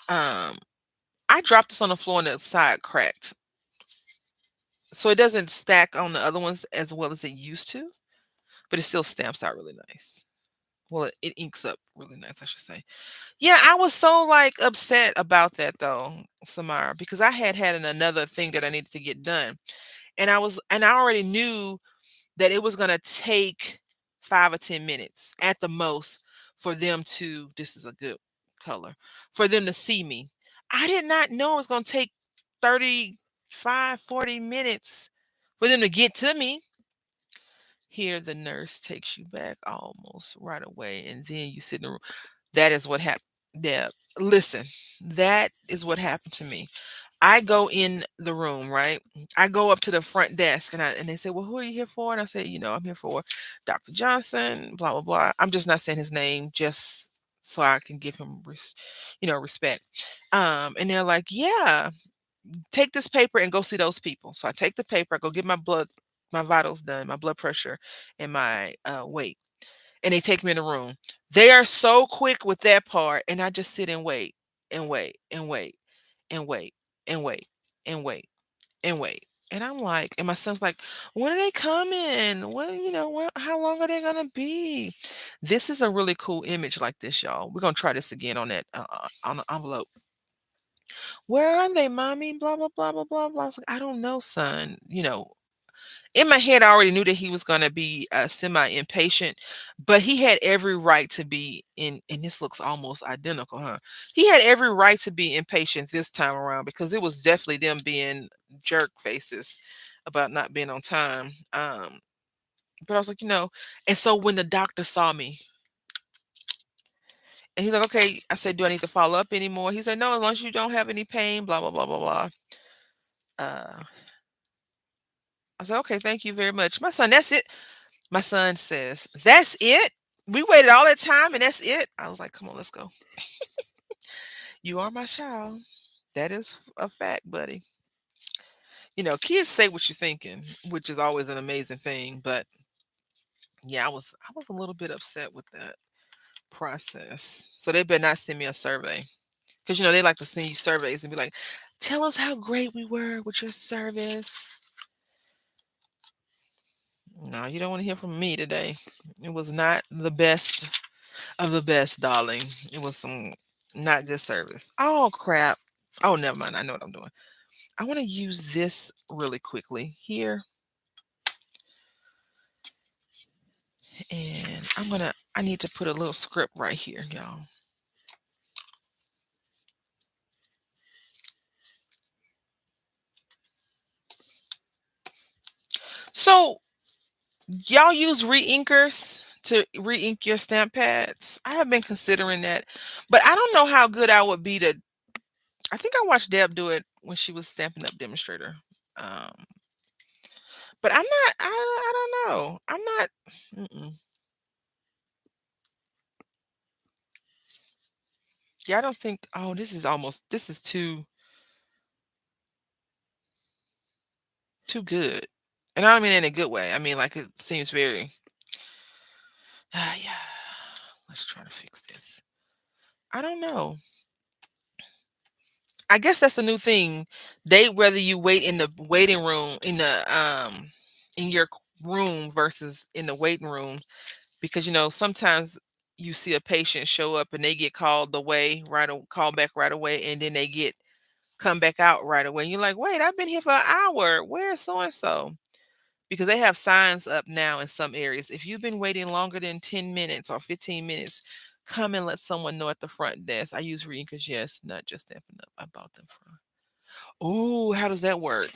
Um, I dropped this on the floor and the side cracked. So it doesn't stack on the other ones as well as it used to, but it still stamps out really nice. Well, it inks up really nice, I should say. Yeah, I was so like upset about that though, Samara, because I had another thing that I needed to get done. And I already knew that it was gonna take 5 or 10 minutes at the most for them to, this is a good color, for them to see me. I did not know it was gonna take 35, 40 minutes for them to get to me. Here, the nurse takes you back almost right away, and then you sit in the room. That is what happened. Yeah, listen, that is what happened to me. I go in the room, right? I go up to the front desk, and they say, "Well, who are you here for?" And I say, "I'm here for Dr. Johnson, blah blah blah." I'm just not saying his name just so I can give him respect. And they're like, "Yeah, take this paper and go see those people." So I take the paper, I go get my vitals done, my blood pressure and my weight. And they take me in the room. They are so quick with that part, and I just sit and wait and wait and wait and wait and wait and wait and wait. And I'm like, and my son's like, when are they coming? How long are they gonna be? This is a really cool image like this, y'all. We're gonna try this again on that on the envelope. Where are they, mommy? Blah blah blah blah blah blah. I was like, I don't know, son. In my head, I already knew that he was going to be semi impatient, but he had every right to be in. And this looks almost identical, huh? He had every right to be impatient this time around because it was definitely them being jerk faces about not being on time. But I was like, and so when the doctor saw me, and he's like, okay, I said, do I need to follow up anymore? He said, no, as long as you don't have any pain, blah blah blah blah blah. Uh, I said, okay, thank you very much, my son. That's it. My son says, "That's it? We waited all that time and that's it?" I was like, "Come on, let's go. You are my child. That is a fact, buddy." Kids say what you're thinking, which is always an amazing thing. But yeah, I was a little bit upset with that process. So they better not send me a survey. Because they like to send you surveys and be like, tell us how great we were with your service. No, you don't want to hear from me today. It was not the best of the best, darling. It was some not good service. Oh crap. Oh, never mind. I know what I'm doing. I want to use this really quickly here. And I need to put a little script right here, y'all. So y'all use re-inkers to re-ink your stamp pads? I have been considering that, but I don't know how good I would be to. I think I watched Deb do it when she was Stampin' Up! Demonstrator. Um, but I'm not. I don't know. I'm not. Mm-mm. Yeah, I don't think. Oh, this is too good, and I don't mean in a good way. I mean like it seems very. Yeah. Let's try to fix this. I don't know. I guess that's a new thing. They Whether you wait in the waiting room in your room versus in the waiting room, because sometimes you see a patient show up and they get called away called back right away, and then they get come back out right away. You're like, wait, I've been here for an hour. Where's so and so? Because they have signs up now in some areas. If you've been waiting longer than 10 minutes or 15 minutes, come and let someone know at the front desk. I use Reinkers, yes, not just Stampin' Up. I bought them from. Oh, how does that work?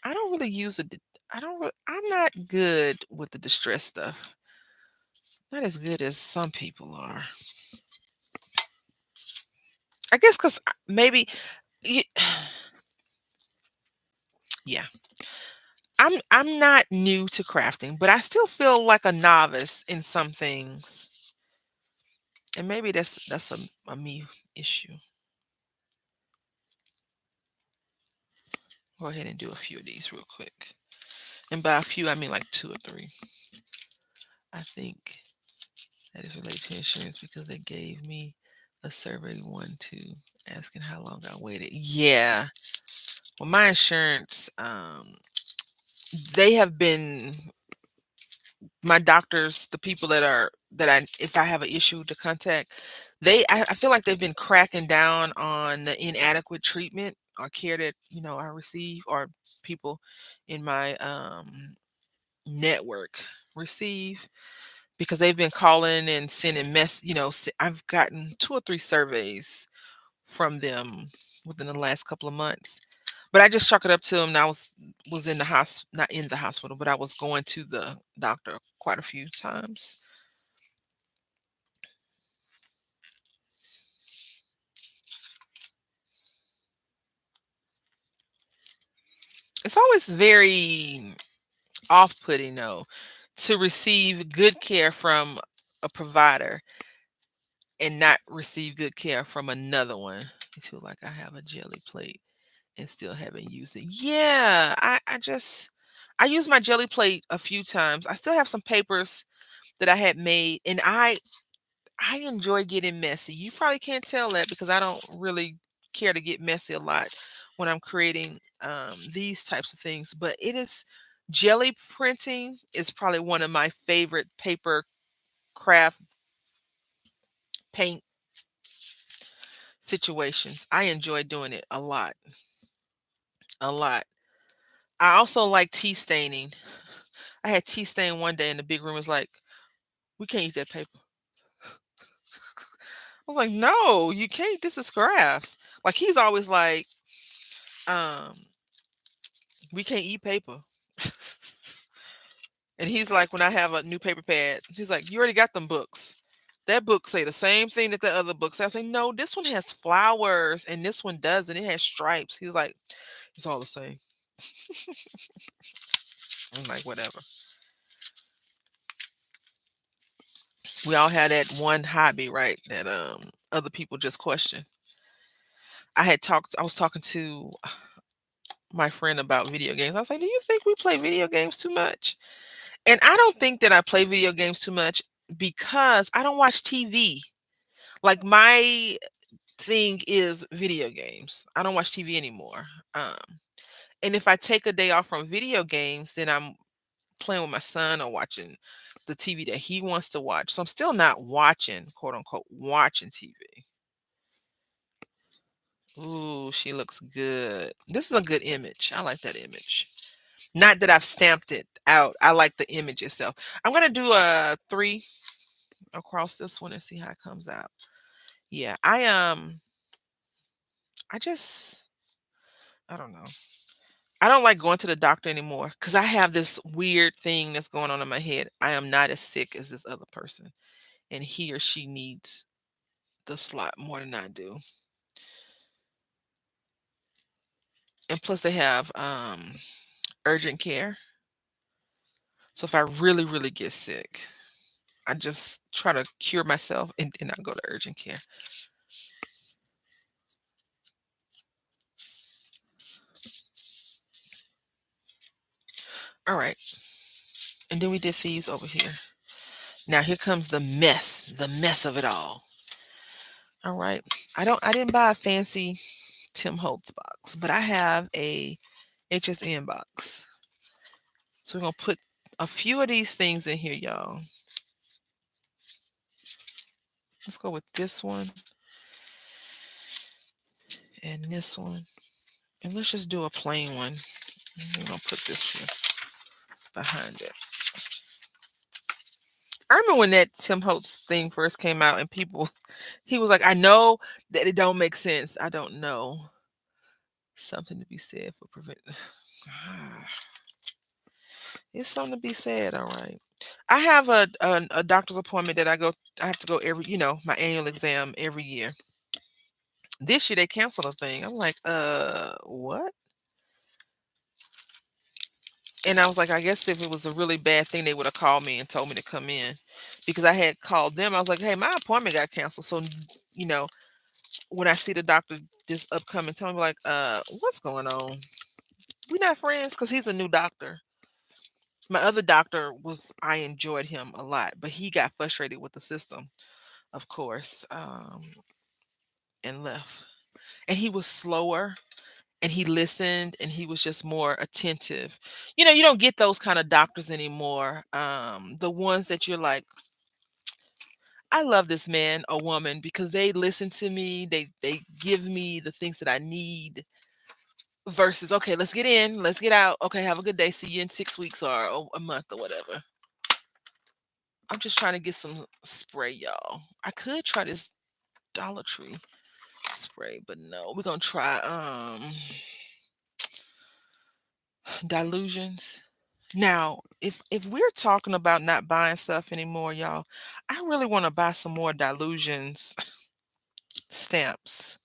I don't really use it. I don't. I'm not good with the distress stuff. Not as good as some people are. I guess because maybe, y- yeah, I'm not new to crafting, but I still feel like a novice in some things, and maybe that's a me issue. Go ahead and do a few of these real quick, and by a few I mean like two or three. I think that is related to insurance because they gave me a survey one too, asking how long I waited. Yeah, well, my insurance, they have been my doctors, the people that I if I have an issue to contact, I feel like they've been cracking down on the inadequate treatment or care that I receive, or people in my network receive, because they've been calling and sending I've gotten two or three surveys from them within the last couple of months. But I just chalk it up to them. I was in the not in the hospital, but I was going to the doctor quite a few times. It's always very off-putting, though, to receive good care from a provider and not receive good care from another one. I feel like I have a jelly plate and still haven't used it. Yeah, I used my jelly plate a few times. I still have some papers that I had made, and I enjoy getting messy. You probably can't tell that because I don't really care to get messy a lot when I'm creating these types of things. But it is jelly printing is probably one of my favorite paper craft paint situations. I enjoy doing it a lot, a lot. I also like tea staining. I had tea stain one day, and the big room was like, "We can't use that paper." I was like, "No, you can't. This is crafts." Like he's always like, um, "We can't eat paper." And he's like, when I have a new paper pad, he's like, "You already got them books. That book say the same thing that the other books." I say, "No, this one has flowers and this one doesn't. It has stripes." He was like, "It's all the same." I'm like, whatever. We all had that one hobby, right? That other people just question. I was talking to my friend about video games. I was like, "Do you think we play video games too much?" And I don't think that I play video games too much because I don't watch TV. Like my thing is video games. I don't watch TV anymore. Um, and if I take a day off from video games, then I'm playing with my son or watching the TV that he wants to watch. So I'm still not watching, quote unquote, watching TV. Ooh, she looks good. This is a good image. I like that image. Not that I've stamped it out. I like the image itself. I'm gonna do a three across this one and see how it comes out. Yeah, I just I don't know. I don't like going to the doctor anymore because I have this weird thing that's going on in my head. I am not as sick as this other person, and he or she needs the slot more than I do. And plus, they have urgent care. So if I really, really get sick, I just try to cure myself and then I go to urgent care. All right, and then we did these over here. Now here comes the mess of it all. All right, I didn't buy a fancy Tim Holtz box, but I have a HSN box. So we're gonna put a few of these things in here, y'all. Let's go with this one and this one. And let's just do a plain one. We're gonna put this here behind it. I remember when that Tim Holtz thing first came out and people he was like, "I know that it don't make sense. I don't know." Something to be said for prevent It's something to be said, all right. I have a doctor's appointment that I have to go every, my annual exam every year. This year they canceled a thing. I'm like, what? And I was like, I guess if it was a really bad thing, they would have called me and told me to come in because I had called them. I was like, hey, my appointment got canceled. So, you know, when I see the doctor this upcoming, tell me like, what's going on? We not friends because he's a new doctor. My other doctor I enjoyed him a lot, but he got frustrated with the system, of course, and left. And he was slower and he listened and he was just more attentive. You don't get those kind of doctors anymore. The ones that you're like, I love this man or woman because they listen to me, they give me the things that I need versus okay, let's get in, let's get out. Okay, have a good day. See you in 6 weeks or a month or whatever. I'm just trying to get some spray, y'all. I could try this Dollar Tree spray, but no, we're gonna try Dilutions. Now, if we're talking about not buying stuff anymore, y'all, I really want to buy some more Dilutions stamps.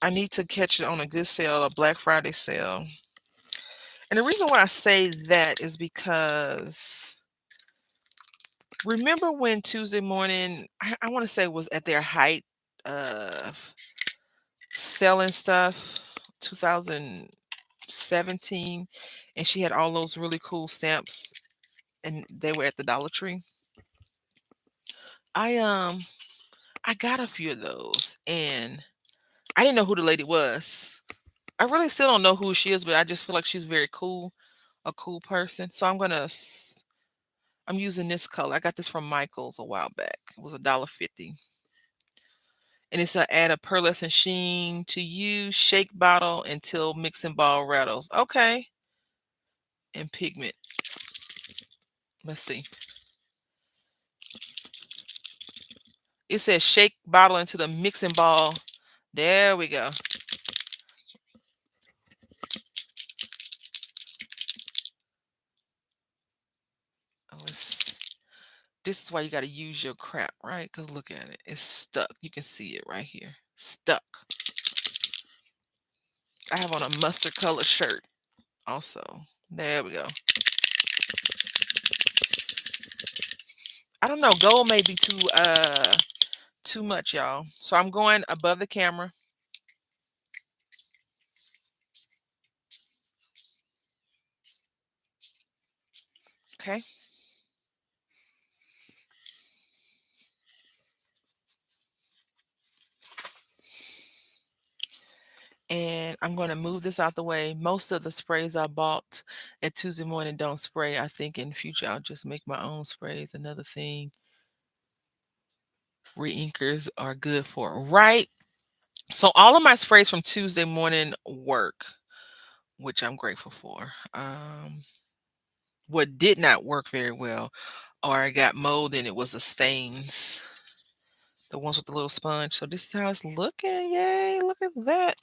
I need to catch it on a good sale, a Black Friday sale. And the reason why I say that is because remember when Tuesday morning, I want to say was at their height of selling stuff, 2017, and she had all those really cool stamps and they were at the Dollar Tree. I um I got a few of those and I didn't know who the lady was. I really still don't know who she is, but I just feel like she's very cool, a cool person. So I'm using this color. I got this from Michaels a while back. It was $1.50. And it's a add a pearlescent sheen to use shake bottle until mixing ball rattles. Okay. And pigment. Let's see. It says shake bottle into the mixing ball. There we go. Oh, this is why you got to use your crap, right? Because look at it. It's stuck. You can see it right here. Stuck. I have on a mustard color shirt also. There we go. I don't know. Gold may be too much, y'all. So I'm going above the camera. Okay. And I'm going to move this out the way. Most of the sprays I bought at Tuesday morning don't spray. I think in future I'll just make my own sprays. Another thing re-inkers are good for, right? So all of my sprays from Tuesday morning work, which I'm grateful for. What did not work very well, or I got mold in it, was the stains, the ones with the little sponge. So this is how it's looking. Yay! Look at that.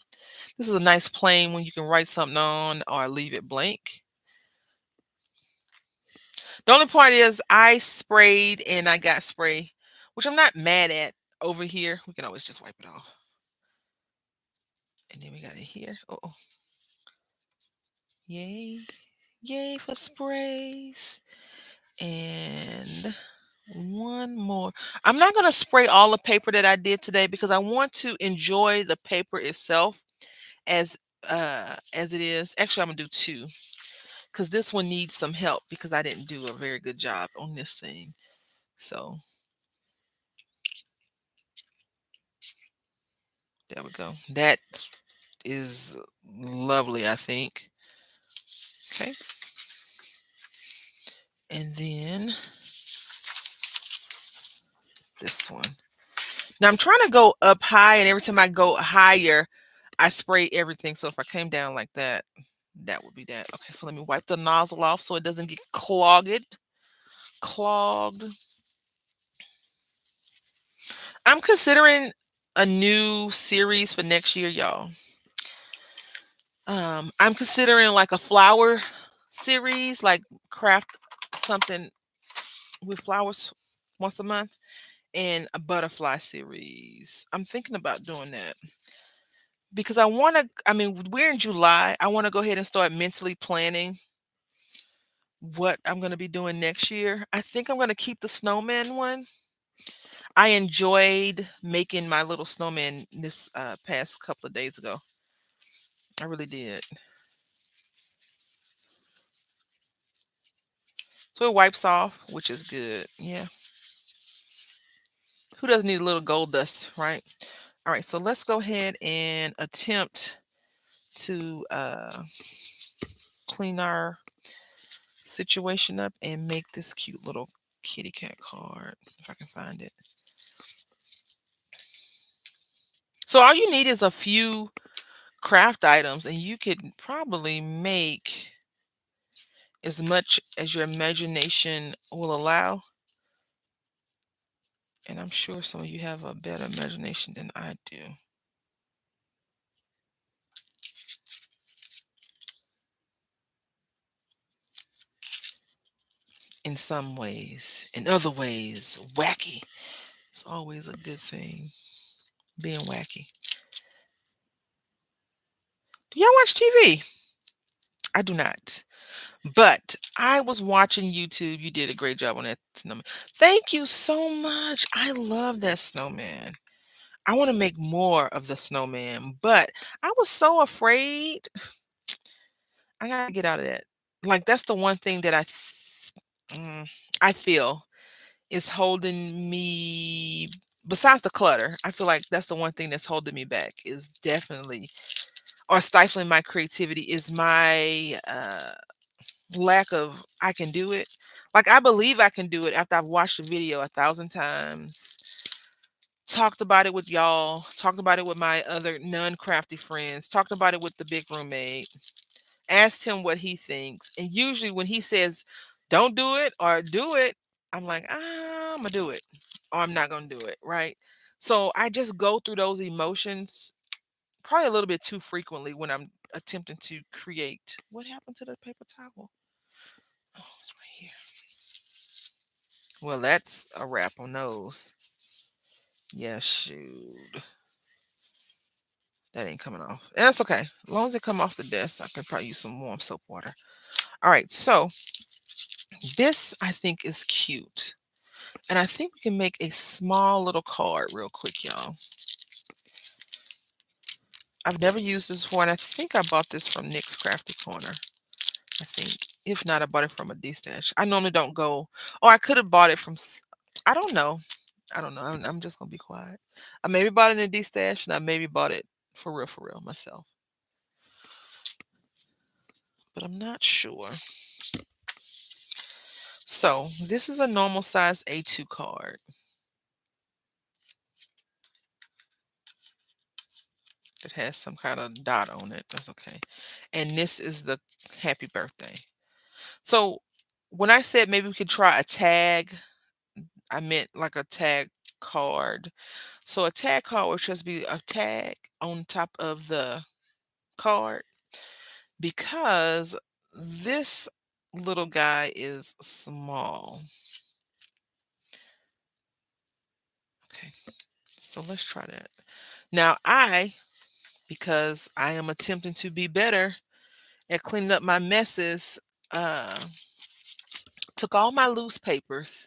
This is a nice plain one you can write something on or leave it blank. The only part is I sprayed and I got spray, which I'm not mad at over here. We can always just wipe it off. And then we got it here. Oh, yay. Yay for sprays. And one more. I'm not going to spray all the paper that I did today because I want to enjoy the paper itself as it is. Actually, I'm going to do two because this one needs some help because I didn't do a very good job on this thing. So there we go. That is lovely, I think. Okay. And then this one. Now I'm trying to go up high, and every time I go higher, I spray everything. So if I came down like that, that would be that. Okay, so let me wipe the nozzle off so it doesn't get clogged. Clogged. I'm considering a new series for next year, y'all. I'm considering like a flower series, like craft something with flowers once a month, and a butterfly series. I'm thinking about doing that because I want to. I mean, we're in July. I want to go ahead and start mentally planning what I'm going to be doing next year. I think I'm going to keep the snowman one. I enjoyed making my little snowman this past couple of days ago. I really did. So it wipes off, which is good. Yeah. Who doesn't need a little gold dust, right? All right. So let's go ahead and attempt to clean our situation up and make this cute little kitty cat card if I can find it. So all you need is a few craft items and you could probably make as much as your imagination will allow. And I'm sure some of you have a better imagination than I do in some ways. In other ways, wacky. It's always a good thing being wacky. Do y'all watch TV? I do not. But I was watching YouTube. You did a great job on that snowman. Thank you so much. I love that snowman. I want to make more of the snowman, but I was so afraid. I gotta get out of that. Like that's the one thing that I feel is holding me. Besides the clutter, I feel like that's the one thing that's holding me back. Is definitely or stifling my creativity is my lack of I can do it. Like I believe I can do it after I've watched the video 1,000 times, talked about it with y'all, talked about it with my other non-crafty friends, talked about it with the big roommate, asked him what he thinks. And usually when he says, don't do it or do it, I'm like, I'm gonna do it or I'm not gonna do it. Right. So I just go through those emotions probably a little bit too frequently when I'm attempting to create. What happened to the paper towel? Oh, it's right here. Well, that's a wrap on those. Yeah, shoot. That ain't coming off. And that's okay. As long as it come off the desk, I can probably use some warm soap water. All right, so this I think is cute. And I think we can make a small little card real quick, y'all. I've never used this before, and I think I bought this from Nick's Crafty Corner. I think. If not, I bought it from a D-Stash. I normally don't go. Oh, I could have bought it from. I don't know. I don't know. I'm just gonna be quiet. I maybe bought it in a D-Stash, and I maybe bought it for real myself. But I'm not sure. So this is a normal size A2 card. It has some kind of dot on it. That's okay. And this is the happy birthday. So when I said maybe we could try a tag, I meant like a tag card. So a tag card would just be a tag on top of the card because this little guy is small. Okay, so let's try that. Now because I am attempting to be better at cleaning up my messes, uh, took all my loose papers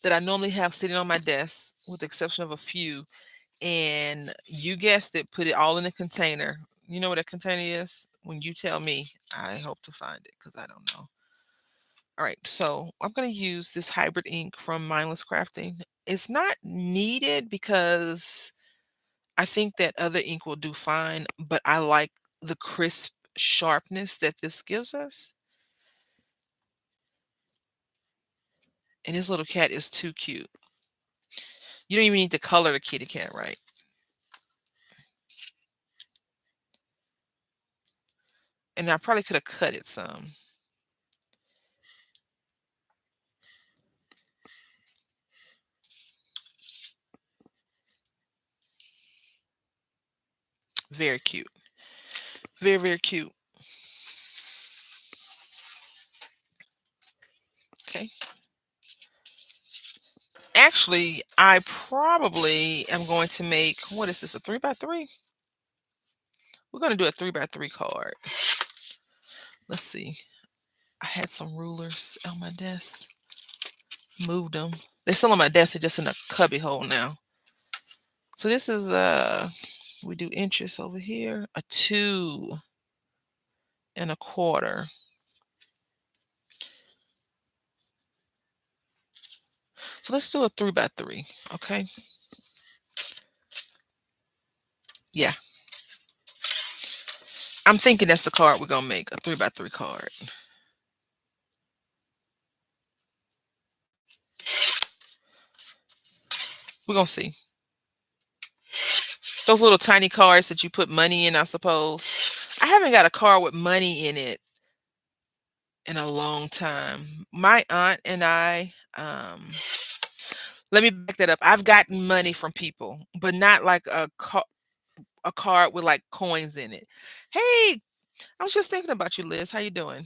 that I normally have sitting on my desk, with the exception of a few, and you guessed it, put it all in a container. You know what a container is? When you tell me, I hope to find it because I don't know. All right, so I'm going to use this hybrid ink from Mindless Crafting. It's not needed because I think that other ink will do fine, but I like the crisp sharpness that this gives us. And this little cat is too cute. You don't even need to color the kitty cat, right? And I probably could have cut it some. Very cute. Very, very cute. Okay. Actually, I probably am going to make, what is this, a 3x3? We're going to do a 3x3 card. Let's see. I had some rulers on my desk. Moved them. They're still on my desk. They're just in a cubby hole now. So this is, we do inches over here. A 2 1/4. So let's do a 3x3. Okay. Yeah. I'm thinking that's the card we're going to make. A 3x3 card. We're going to see. Those little tiny cards that you put money in, I suppose. I haven't got a card with money in it in a long time. My aunt and I, let me back that up. I've gotten money from people, but not like a card with like coins in it. Hey, I was just thinking about you, Liz. How you doing?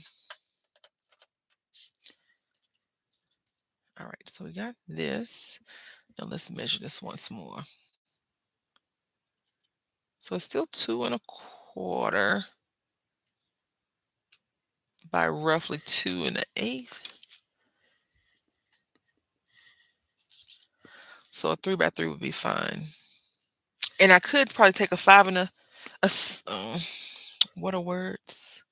All right, so we got this. Now let's measure this once more. So it's still 2 1/4 by roughly 2 1/8. So a 3x3 would be fine. And I could probably take a 5 and what are words?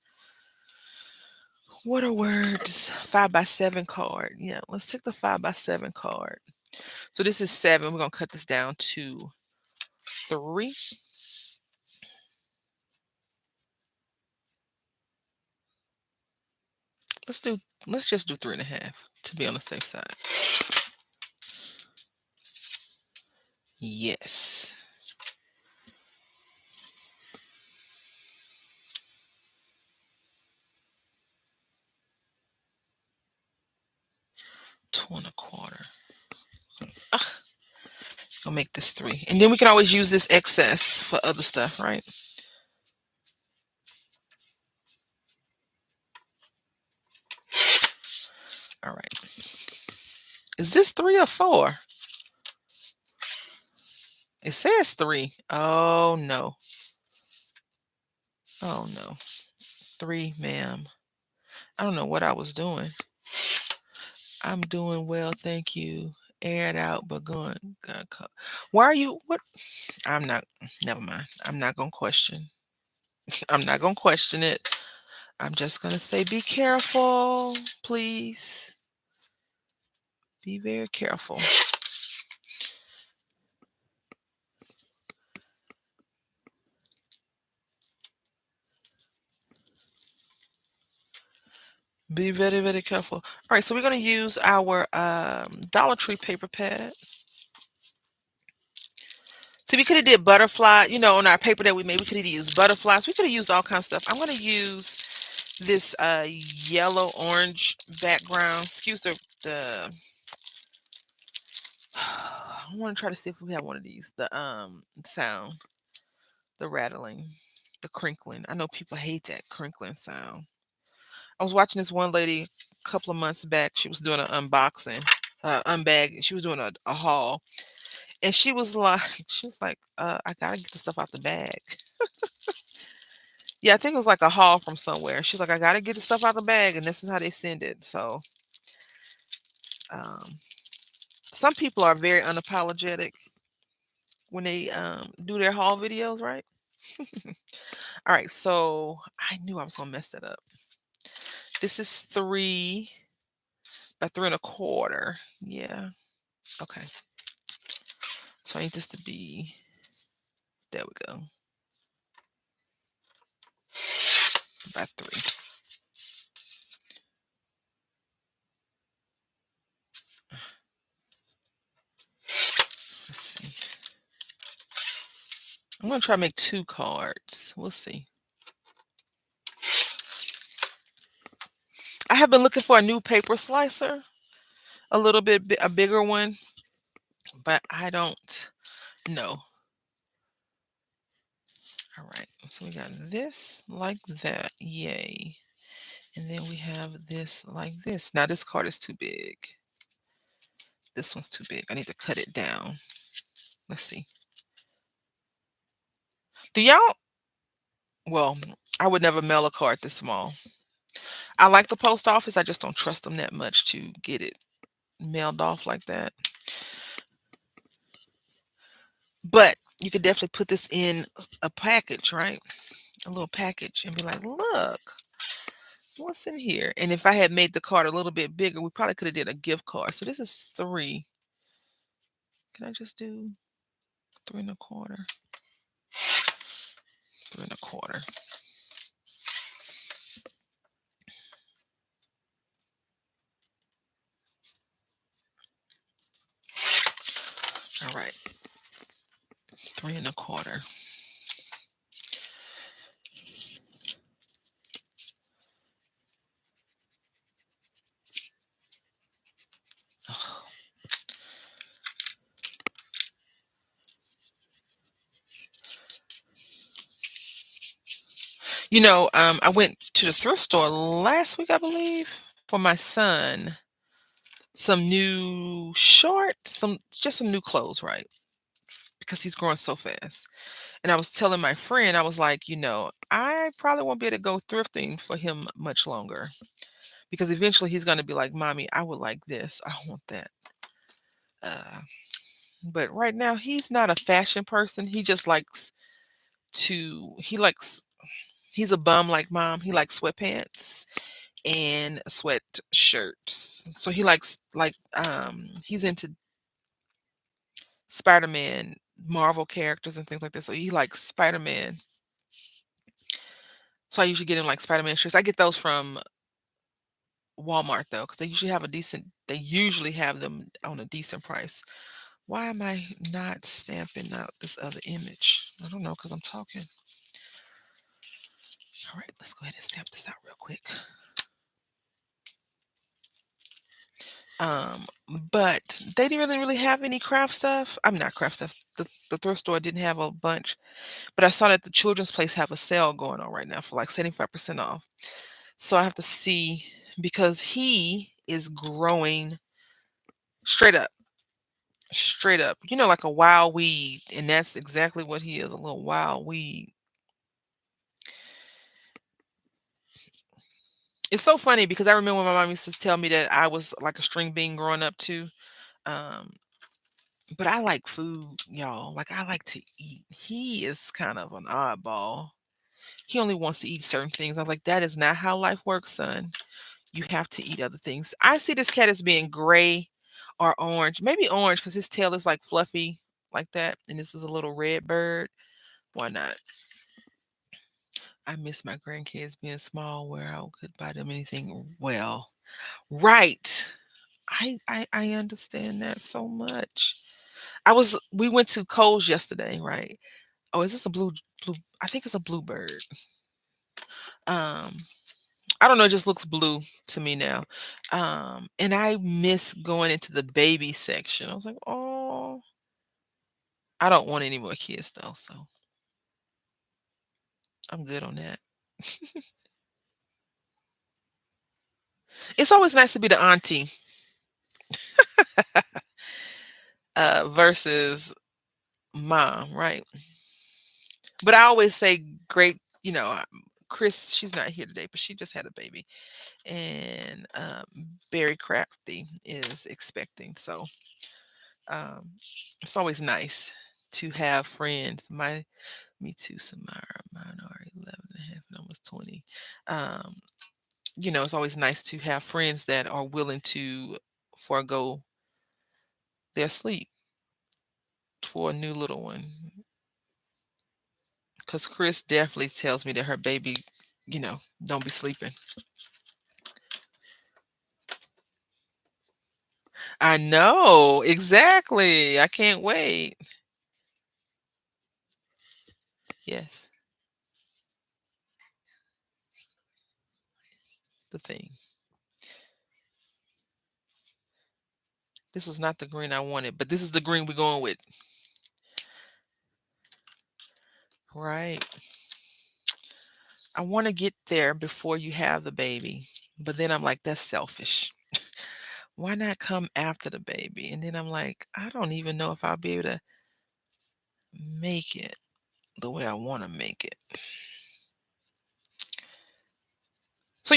What are words? 5x7 card. Yeah, let's take the 5x7 card. So this is 7. We're gonna cut this down to 3. Let's just do 3 1/2 to be on the safe side. Yes. Two and a quarter. Ugh. I'll make this 3. And then we can always use this excess for other stuff, right? All right. Is this 3 or 4? It says 3. Oh no. Oh no. 3, ma'am. I don't know what I was doing. I'm doing well, thank you. Aired out, but going. Why are you? What? I'm not. Never mind. I'm not gonna question. I'm not gonna question it. I'm just gonna say, be careful, please. Be very careful. Be very, very careful. All right, so we're gonna use our Dollar Tree paper pad. See, we could have did butterfly, on our paper that we made. We could have used butterflies. We could have used all kinds of stuff. I'm gonna use this yellow orange background. Excuse the I want to try to see if we have one of these. The sound, the rattling, the crinkling. I know people hate that crinkling sound. I was watching this one lady a couple of months back. She was doing an unboxing, unbag. She was doing a haul, and she was like, I gotta get the stuff out the bag. Yeah, I think it was like a haul from somewhere. She's like, I gotta get the stuff out the bag, and this is how they send it. So, um, some people are very unapologetic when they do their haul videos, right? All right, so I knew I was gonna mess that up. This is 3 by 3 1/4. Yeah. Okay. So I need this to be. There we go. By 3. Let's see. I'm gonna try to make 2 cards. We'll see. I have been looking for a new paper slicer, a little bit a bigger one, but I don't know. All right, so we got this like that. Yay. And then we have this like this. Now this card is too big. This one's too big. I need to cut it down. Let's see. Do y'all well, I would never mail a card this small. I like the post office. I just don't trust them that much to get it mailed off like that. But you could definitely put this in a package, right? A little package and be like, look, what's in here? And if I had made the card a little bit bigger, we probably could have did a gift card. So this is 3. Can I just do 3 1/4? 3 1/4. All right. 3 1/4. I went to the thrift store last week, I believe, for my son. Some new shorts, some new clothes, right? Because he's growing so fast. And I was telling my friend, I was like, I probably won't be able to go thrifting for him much longer because eventually he's going to be like, Mommy, I would like this. I want that. Uh, but right now, he's not a fashion person. He just likes he's a bum like mom. He likes sweatpants and sweatshirts. So he likes, he's into Spider-Man, Marvel characters and things like this. So he likes Spider-Man. So I usually get him like Spider-Man shirts. I get those from Walmart though, because they usually have them on a decent price. Why am I not stamping out this other image? I don't know, because I'm talking. All right, let's go ahead and stamp this out real quick. Um, but they didn't really have any craft stuff. I'm not craft stuff. The thrift store didn't have a bunch, but I saw that the children's place have a sale going on right now for like 75% off. So I have to see because he is growing straight up, straight up. Like a wild weed, and that's exactly what he is, a little wild weed. It's so funny because I remember when my mom used to tell me that I was like a string bean growing up too. Um, but I like food, y'all. Like I like to eat. He is kind of an oddball. He only wants to eat certain things. I was like, that is not how life works, son. You have to eat other things. I see this cat as being gray or orange. Maybe orange because his tail is like fluffy like that. And this is a little red bird. Why not? I miss my grandkids being small where I could buy them anything. Well, right. I understand that so much. We went to Kohl's yesterday, right? Oh, is this a blue? I think it's a bluebird. Um, I don't know, it just looks blue to me now. And I miss going into the baby section. I was like, oh, I don't want any more kids though, so I'm good on that. It's always nice to be the auntie versus mom, right? But I always say great, Chris, she's not here today, but she just had a baby. And Barry Crafty is expecting. So um, it's always nice to have friends. Me too, Samara. Mine are 11 and a half and almost 20. Um, it's always nice to have friends that are willing to forego their sleep for a new little one. Because Chris definitely tells me that her baby, don't be sleeping. I know, exactly. I can't wait. Yes, the thing. This is not the green I wanted, but this is the green we're going with. Right. I want to get there before you have the baby. But then I'm like, that's selfish. Why not come after the baby? And then I'm like, I don't even know if I'll be able to make it the way I want to make it. So,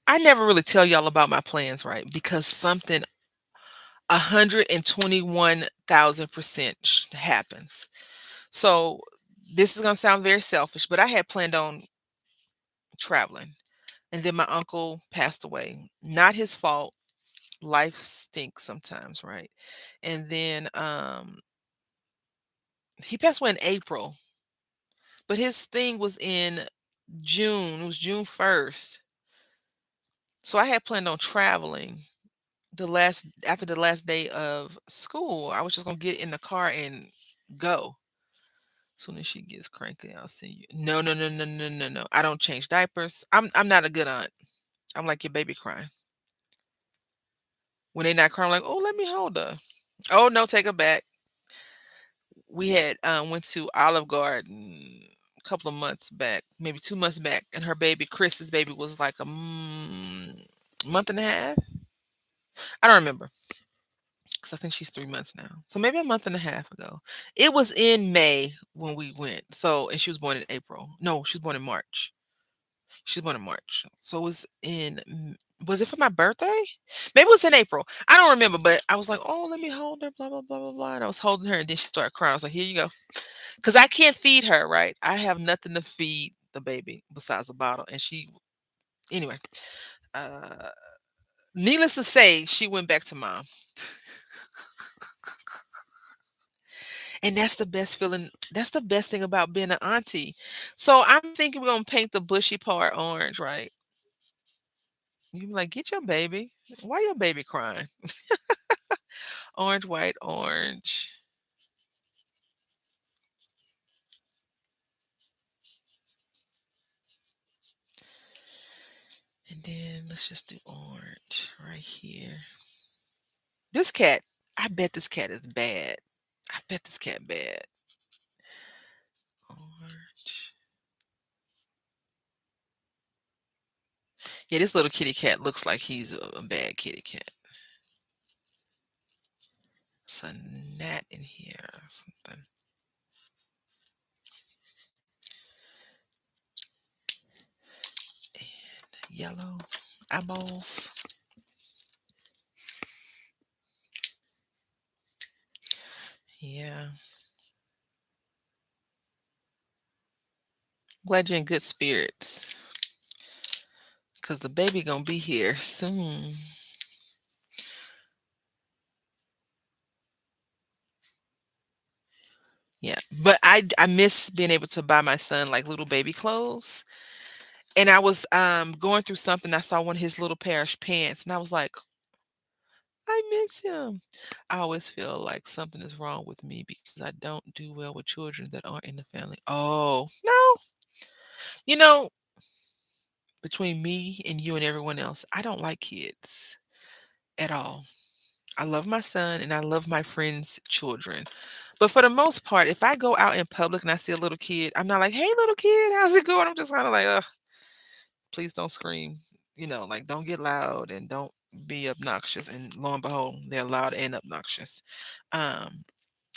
I never really tell y'all about my plans, right? Because something 121,000% happens. So, this is going to sound very selfish, but I had planned on traveling. And then my uncle passed away. Not his fault. Life stinks sometimes, right? And then he passed away in April, but his thing was in June. It was June 1st. So I had planned on traveling the last after the last day of school. I was just gonna get in the car and go. Soon as she gets cranky, I'll see you. No, no, no, no, no, no, no. I don't change diapers. I'm not a good aunt. I'm like your baby crying. When they not crying, I'm like, oh, let me hold her. Oh no, take her back. We had went to Olive Garden a couple of months back, maybe 2 months back, and her baby, Chris's baby, was like a month and a half. I don't remember because I think she's 3 months now. So maybe a month and a half ago. It was in May when we went. So and she was born in April. No, she was born in March. She was born in March. So it was was it for my birthday? Maybe it was in April. I don't remember, but I was like, oh, let me hold her, blah, blah, blah, blah, blah. And I was holding her and then she started crying. I was like, here you go. Because I can't feed her, right? I have nothing to feed the baby besides a bottle. And anyway, uh, needless to say, she went back to mom. And that's the best feeling. That's the best thing about being an auntie. So I'm thinking we're going to paint the bushy part orange, right? You be like, get your baby. Why your baby crying? Orange, white, orange. And then let's just do orange right here. This cat, I bet this cat is bad. I bet this cat bad. Orange. Yeah, this little kitty cat looks like he's a bad kitty cat. It's a gnat in here or something. And yellow eyeballs. Yeah. Glad you're in good spirits. Cause the baby gonna be here soon. Yeah. But I miss being able to buy my son like little baby clothes. And I was going through something. I saw one of his little parish pants, and I was like, I miss him. I always feel like something is wrong with me because I don't do well with children that aren't in the family. Oh, no. You know, between me and you and everyone else, I don't like kids at all. I love my son and I love my friends' children. But for the most part, if I go out in public and I see a little kid, I'm not like, hey, little kid, how's it going? I'm just kind of like, ugh, please don't scream. Like don't get loud and don't be obnoxious. And lo and behold, they're loud and obnoxious. Um,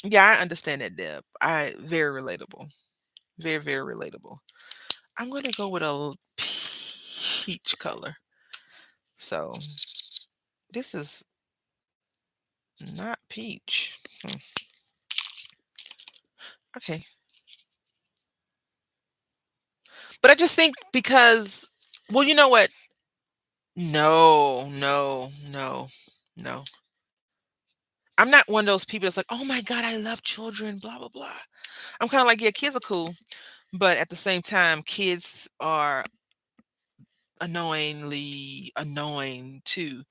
yeah, I understand that, Deb. Very relatable. Very, very relatable. I'm gonna go with a peach color. So this is not peach. Okay. But I just think because, well, you know what? No, no, no, no. I'm not one of those people that's like, oh my God, I love children, blah, blah, blah. I'm kind of like, yeah, kids are cool. But at the same time, kids are annoyingly annoying too.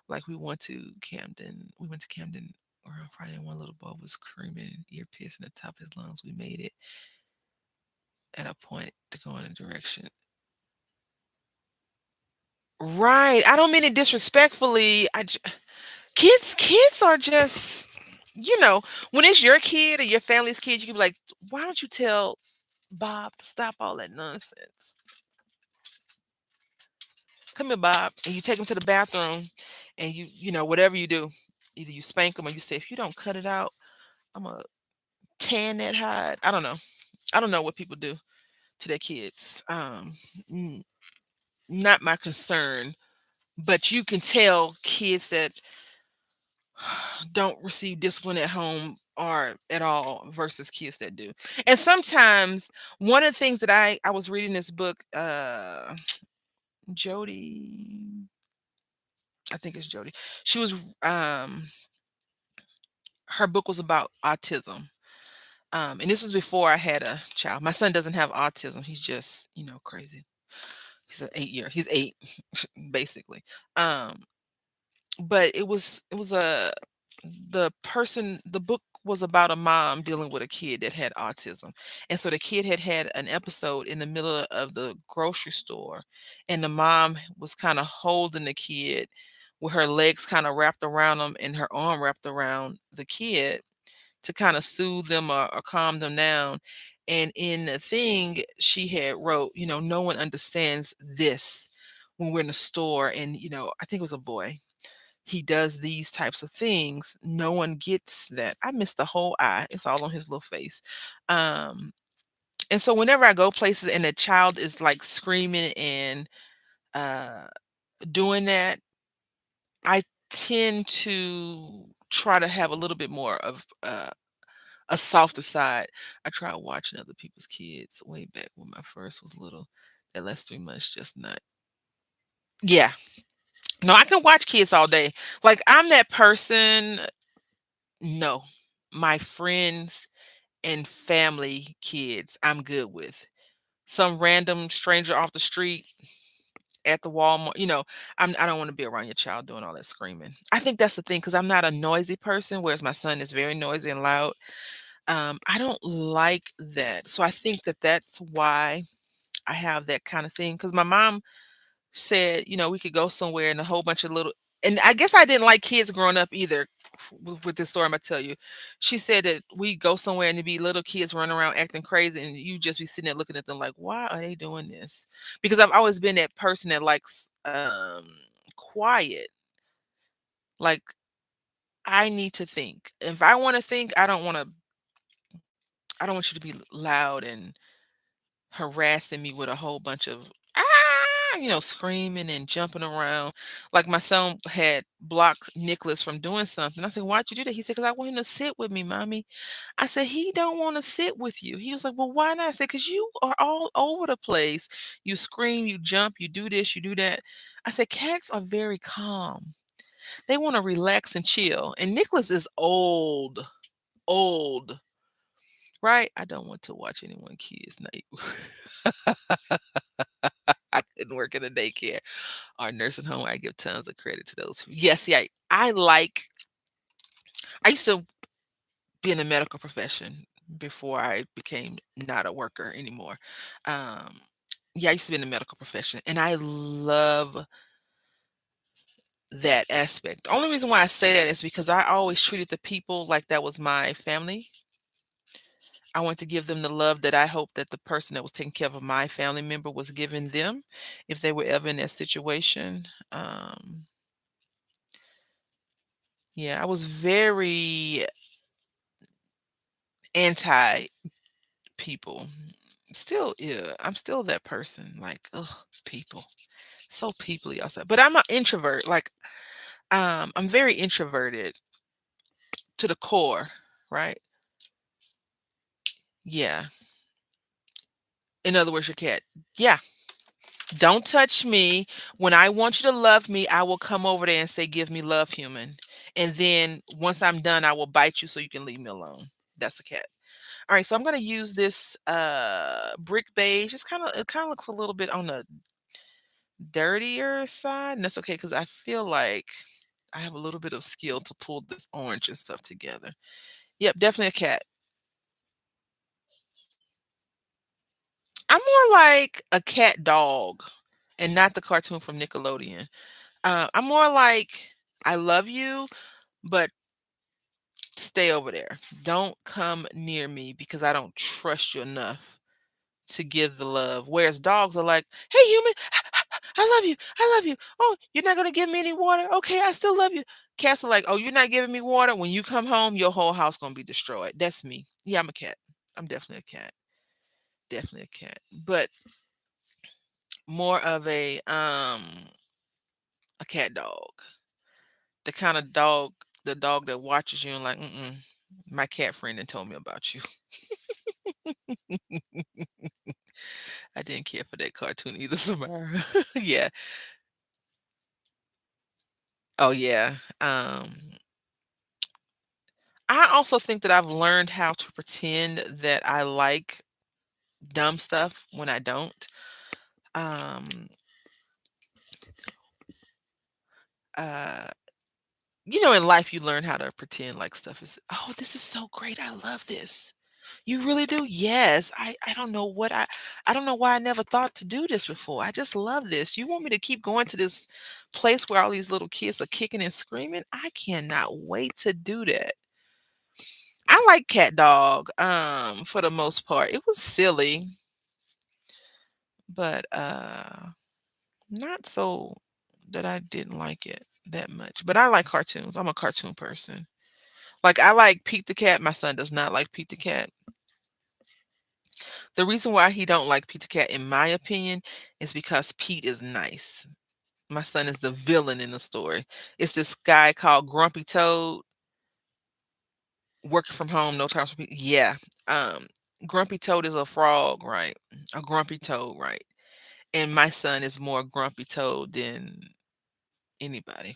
Like we went to Camden or on Friday and one little boy was screaming, ear piercing the top of his lungs. We made it at a point to go in a direction. Right. I don't mean it disrespectfully. Kids are just, when it's your kid or your family's kid, you can be like, why don't you tell Bob to stop all that nonsense? Come here, Bob. And you take them to the bathroom and whatever you do, either you spank them or you say, if you don't cut it out, I'm going to tan that hide. I don't know. I don't know what people do to their kids. N- Not my concern, but you can tell kids that don't receive discipline at home or at all versus kids that do. And sometimes one of the things that I was reading this book, Jody, I think it's Jody. She was her book was about autism. And this was before I had a child. My son doesn't have autism. He's just, crazy. He's 8 basically. Um but it was the book was about a mom dealing with a kid that had autism. And so the kid had an episode in the middle of the grocery store, and the mom was kind of holding the kid with her legs kind of wrapped around him and her arm wrapped around the kid to kind of soothe them or calm them down. And in the thing she had wrote, no one understands this when we're in the store. And I think it was a boy, he does these types of things. No one gets that. I missed the whole eye. It's all on his little face. Um, and so whenever I go places and a child is like screaming and uh, doing that, I tend to try to have a little bit more of a softer side. I tried watching other people's kids way back when my first was little. That last 3 months, just not. Yeah. No, I can watch kids all day. Like I'm that person. No, my friends and family kids, I'm good with. Some random stranger off the street at the Walmart, I don't want to be around your child doing all that screaming. I think that's the thing because I'm not a noisy person, whereas my son is very noisy and loud. I don't like that, so I think that that's why I have that kind of thing. Because my mom said, we could go somewhere and a whole bunch of little, and I guess I didn't like kids growing up either. With this story, I'm gonna tell you, she said that we go somewhere and there be little kids running around acting crazy, and you just be sitting there looking at them like, why are they doing this? Because I've always been that person that likes quiet. Like I need to think. If I want to think, I don't want you to be loud and harassing me with a whole bunch of screaming and jumping around. Like my son had blocked Nicholas from doing something. I said, "Why'd you do that?" He said, "Because I want him to sit with me, mommy." I said, "He don't want to sit with you." He was like, "Well, why not?" I said, "Because you are all over the place. You scream, you jump, you do this, you do that." I said, "Cats are very calm. They want to relax and chill." And Nicholas is old, old, right? I don't want to watch anyone kids night. I couldn't work in a daycare or nursing home. I give tons of credit to those people. Yes, yeah, I used to be in the medical profession before I became not a worker anymore. Um, yeah, I used to be in the medical profession and I love that aspect. The only reason why I say that is because I always treated the people like that was my family. I want to give them the love that I hope that the person that was taking care of my family member was giving them if they were ever in that situation. Yeah, I was very anti people. Still, yeah, I'm still that person. Like, ugh, people, so peoply outside. But I'm an introvert. Like, I'm very introverted to the core, right? Yeah. In other words, your cat. Yeah. Don't touch me. When I want you to love me, I will come over there and say, "Give me love, human." And then once I'm done, I will bite you so you can leave me alone. That's a cat. All right, so I'm gonna use this brick beige. It kind of looks a little bit on the dirtier side, and that's okay because I feel like I have a little bit of skill to pull this orange and stuff together. Yep, definitely a cat. I'm more like a cat dog and not the cartoon from Nickelodeon. I'm more like I love you, but stay over there. Don't come near me because I don't trust you enough to give the love. Whereas dogs are like, "Hey, human." I love you. I love you. Oh, you're not gonna give me any water? Okay, I still love you." Cats are like, "Oh, you're not giving me water? When you come home, your whole house gonna be destroyed." That's me. Yeah, I'm a cat. I'm definitely a cat. Definitely a cat. But more of a cat dog. The kind of dog, the dog that watches you and like, mm-mm, my cat friend and told me about you. I didn't care for that cartoon either, Samara. Yeah. Oh yeah. I also think that I've learned how to pretend that I like dumb stuff when I don't. Um, uh, in life you learn how to pretend like stuff is, oh, this is so great. I love this. You really do? Yes. I don't know I don't know why I never thought to do this before. I just love this. You want me to keep going to this place where all these little kids are kicking and screaming? I cannot wait to do that. I like Cat Dog, for the most part. It was silly, but not so that I didn't like it that much. But I like cartoons. I'm a cartoon person. Like I like Pete the Cat. My son does not like Pete the Cat. The reason why he don't like Pete the Cat, in my opinion, is because Pete is nice. My son is the villain in the story. It's this guy called Grumpy Toad, working from home, no time for Pete. Yeah. Um, Grumpy Toad is a frog, right? A grumpy toad, right? And my son is more grumpy toad than anybody.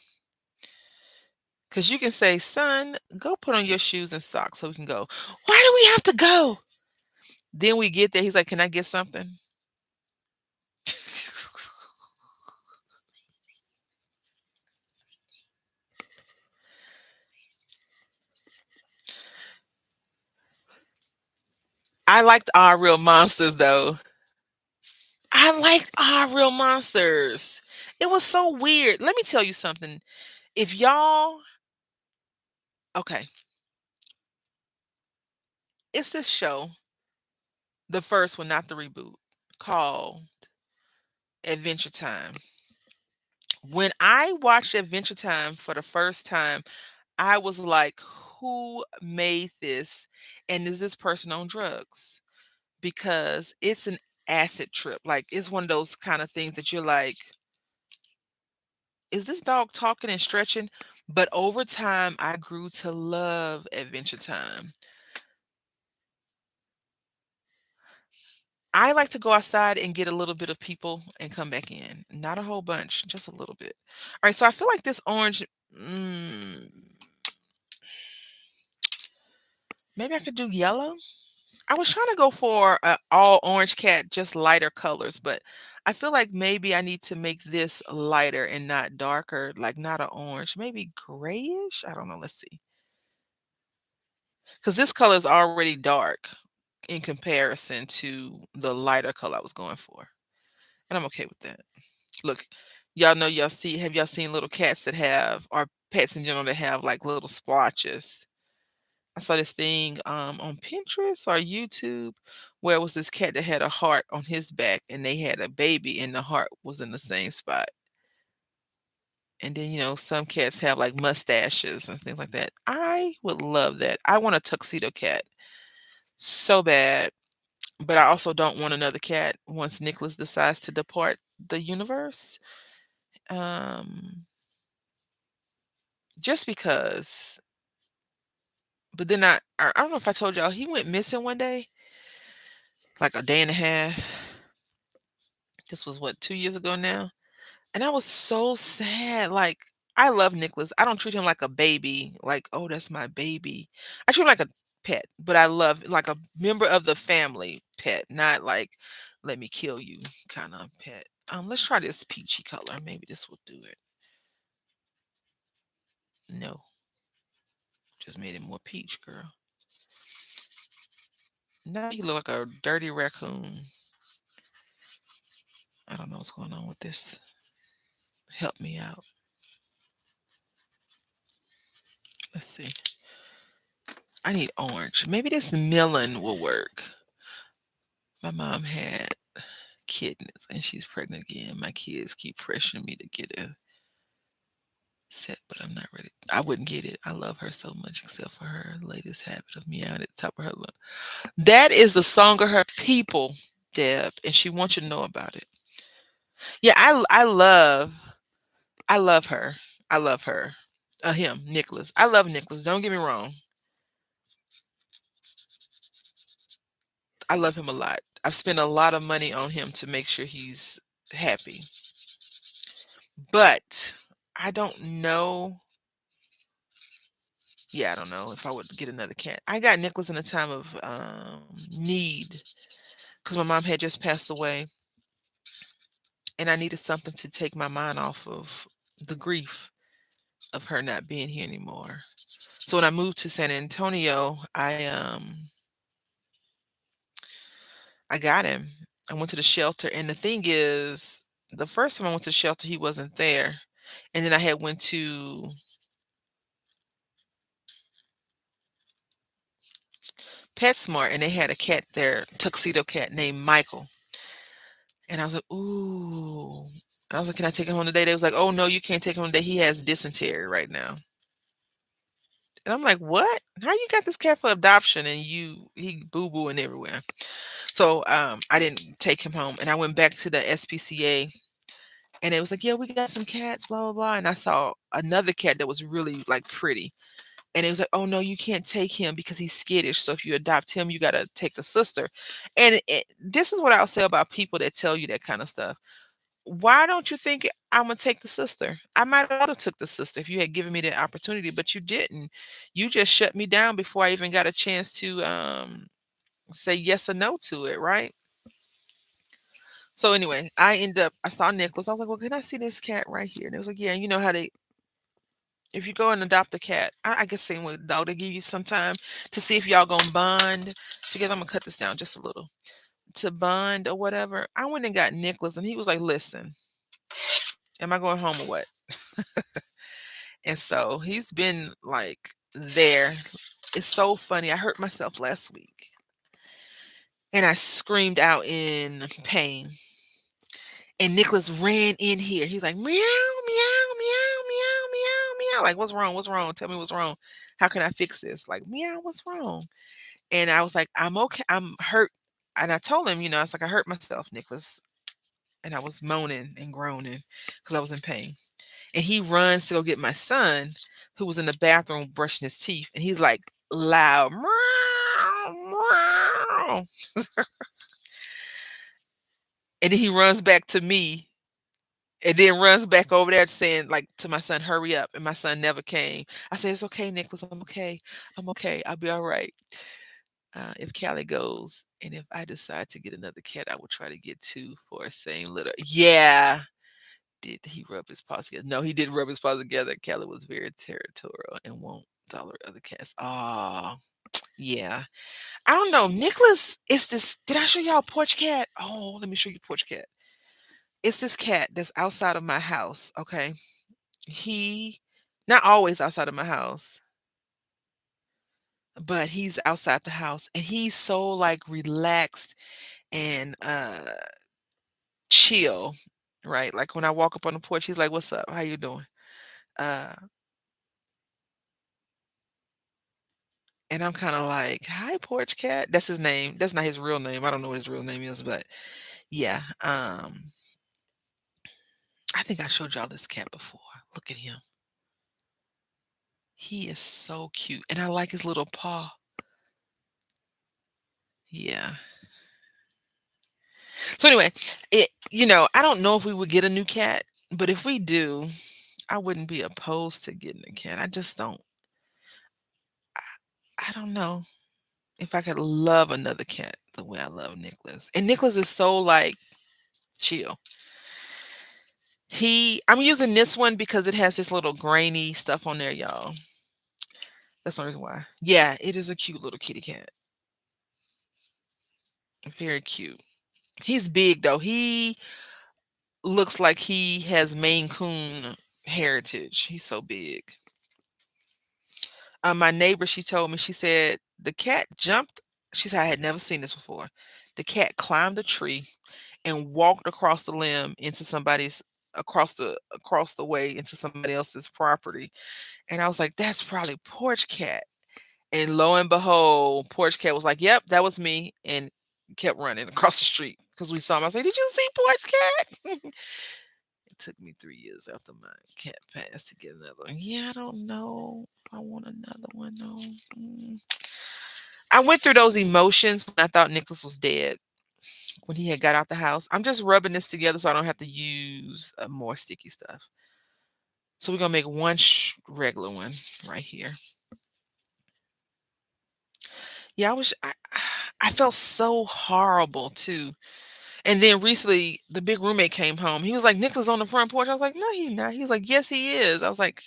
Cause you can say, "Son, go put on your shoes and socks so we can go." "Why do we have to go?" Then we get there, he's like, "Can I get something?" I liked Our Real Monsters, though. I liked Our Real Monsters. It was so weird. Let me tell you something. If y'all Okay, it's this show, the first one, not the reboot, called Adventure Time. When I watched Adventure Time for the first time, I was like, "Who made this? And is this person on drugs?" Because it's an acid trip. Like, it's one of those kind of things that you're like, "Is this dog talking and stretching?" But over time, I grew to love Adventure Time. I like to go outside and get a little bit of people and come back in. Not a whole bunch, just a little bit. Alright, so I feel like this orange, mm, maybe I could do yellow? I was trying to go for a all orange cat, just lighter colors, but I feel like maybe I need to make this lighter and not darker, like not a orange, maybe grayish? I don't know. Let's see. Because this color is already dark in comparison to the lighter color I was going for. And I'm okay with that. Look, have y'all seen little cats that have, or pets in general that have like little splotches? I saw this thing on Pinterest or YouTube where it was this cat that had a heart on his back and they had a baby and the heart was in the same spot. And then, some cats have like mustaches and things like that. I would love that. I want a tuxedo cat so bad, but I also don't want another cat once Nicholas decides to depart the universe. Um, just because. But then I don't know if I told y'all he went missing one day, like a day and a half. This was what, 2 years ago now? And I was so sad. Like, I love Nicholas. I don't treat him like a baby, like, "Oh, that's my baby." I treat him like a pet, but I love like a member of the family pet, not like, "Let me kill you" kinda pet. Let's try this peachy color. Maybe this will do it. No, just made it more peach, girl. Now you look like a dirty raccoon. I don't know what's going on with this. Help me out. Let's see. I need orange. Maybe this melon will work. My mom had kittens, and she's pregnant again. My kids keep pressuring me to get a set, but I'm not ready. I wouldn't get it. I love her so much, except for her latest habit of meowing at the top of her lungs. That is the song of her people, Deb, and she wants you to know about it. Yeah, I love her. I love her. Him, Nicholas. I love Nicholas. Don't get me wrong. I love him a lot. I've spent a lot of money on him to make sure he's happy. But I don't know. Yeah, I don't know if I would get another cat. I got Nicholas in a time of need because my mom had just passed away, and I needed something to take my mind off of the grief of her not being here anymore. So when I moved to San Antonio, I got him. I went to the shelter, and the thing is, the first time I went to the shelter, he wasn't there, and then I had went to PetSmart, and they had a cat there, tuxedo cat named Michael, and I was like, "Ooh." I was like, "Can I take him home today?" They was like, "Oh no, you can't take him today. He has dysentery right now." And I'm like, "What? How you got this cat for adoption and he boo booing everywhere?" So I didn't take him home, and I went back to the SPCA, and it was like, "Yeah, we got some cats, blah blah blah." And I saw another cat that was really like pretty, and it was like, "Oh no, you can't take him because he's skittish. So if you adopt him, you got to take the sister." And this is what I'll say about people that tell you that kind of stuff. Why don't you think I'm gonna take the sister? I might have took the sister if you had given me the opportunity, but you didn't. You just shut me down before I even got a chance to say yes or no to it, right? So anyway, I saw Nicholas. I was like, "Well, can I see this cat right here?" And it was like, "Yeah, you know how they if you go and adopt a cat, I guess same with a dog, they give you some time to see if y'all gonna bond together." I'm gonna cut this down just a little to bond or whatever. I went and got Nicholas, and he was like, "Listen, am I going home or what?" And so he's been like there. It's so funny. I hurt myself last week, and I screamed out in pain. And Nicholas ran in here. He's like, "Meow, meow, meow, meow, meow, meow." Like, "What's wrong? What's wrong? Tell me what's wrong. How can I fix this?" Like, "Meow, what's wrong?" And I was like, "I'm okay. I'm hurt." And I told him, I was like, "I hurt myself, Nicholas." And I was moaning and groaning because I was in pain. And he runs to go get my son, who was in the bathroom brushing his teeth. And he's like loud, "Meow, meow." And then he runs back to me and then runs back over there saying, like, to my son, "Hurry up." And my son never came. I said, "It's okay, Nicholas. I'm okay. I'm okay. I'll be all right." If Callie goes and if I decide to get another cat, I will try to get two for a same litter. Yeah. Did he rub his paws together? No, he didn't rub his paws together. Callie was very territorial and won't tolerate other cats. Oh, yeah. I don't know. Nicholas is this. Did I show y'all porch cat? Oh, let me show you porch cat. It's this cat that's outside of my house. Okay. He not always outside of my house, but he's outside the house and he's so like relaxed and chill, right? Like when I walk up on the porch, he's like, "What's up? How you doing?" Uh and I'm kind of like, "Hi, porch cat." That's his name. That's not his real name. I don't know what his real name is, but yeah. I think I showed y'all this cat before. Look at him. He is so cute. And I like his little paw. Yeah. So anyway, I don't know if we would get a new cat, but if we do, I wouldn't be opposed to getting a cat. I just don't I don't know if I could love another cat the way I love Nicholas. And Nicholas is so like chill. I'm using this one because it has this little grainy stuff on there, y'all. That's the reason why. Yeah, it is a cute little kitty cat. Very cute. He's big though. He looks like he has Maine Coon heritage. He's so big. My neighbor, she told me, she said the cat jumped. She said I had never seen this before. The cat climbed a tree and walked across the limb into somebody's across the way into somebody else's property. And I was like, "That's probably Porch Cat." And lo and behold, Porch Cat was like, "Yep, that was me," and kept running across the street because we saw him. I was like, "Did you see Porch Cat?" It took me 3 years after my cat passed to get another one. Yeah, I don't know if I want another one though. Mm. I went through those emotions when I thought Nicholas was dead when he had got out the house. I'm just rubbing this together so I don't have to use more sticky stuff. So we're gonna make one regular one right here. Yeah, I felt so horrible too. And then recently, the big roommate came home. He was like, "Nicholas on the front porch." I was like, "No, he's not." He was like, "Yes, he is." I was like,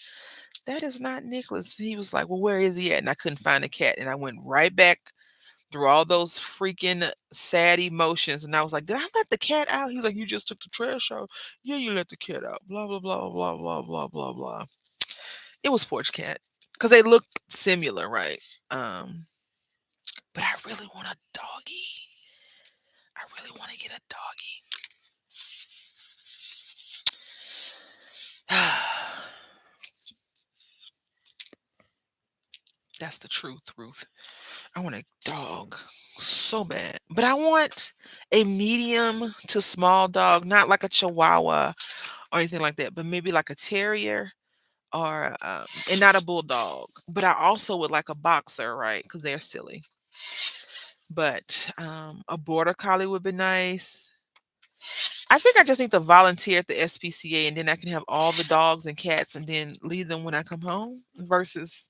"That is not Nicholas." He was like, "Well, where is he at?" And I couldn't find the cat. And I went right back through all those freaking sad emotions. And I was like, "Did I let the cat out?" He's like, "You just took the trash out." "Yeah, you let the cat out." Blah blah blah blah blah blah blah blah. It was Porch Cat because they look similar, right? Um, but I really want a doggy. I really want to get a doggy. That's the truth, Ruth. I want a dog so bad, but I want a medium to small dog, not like a Chihuahua or anything like that, but maybe like a terrier or and not a bulldog. But I also would like a boxer, right? Because they're silly. But a border collie would be nice. I think I just need to volunteer at the SPCA, and then I can have all the dogs and cats, and then leave them when I come home versus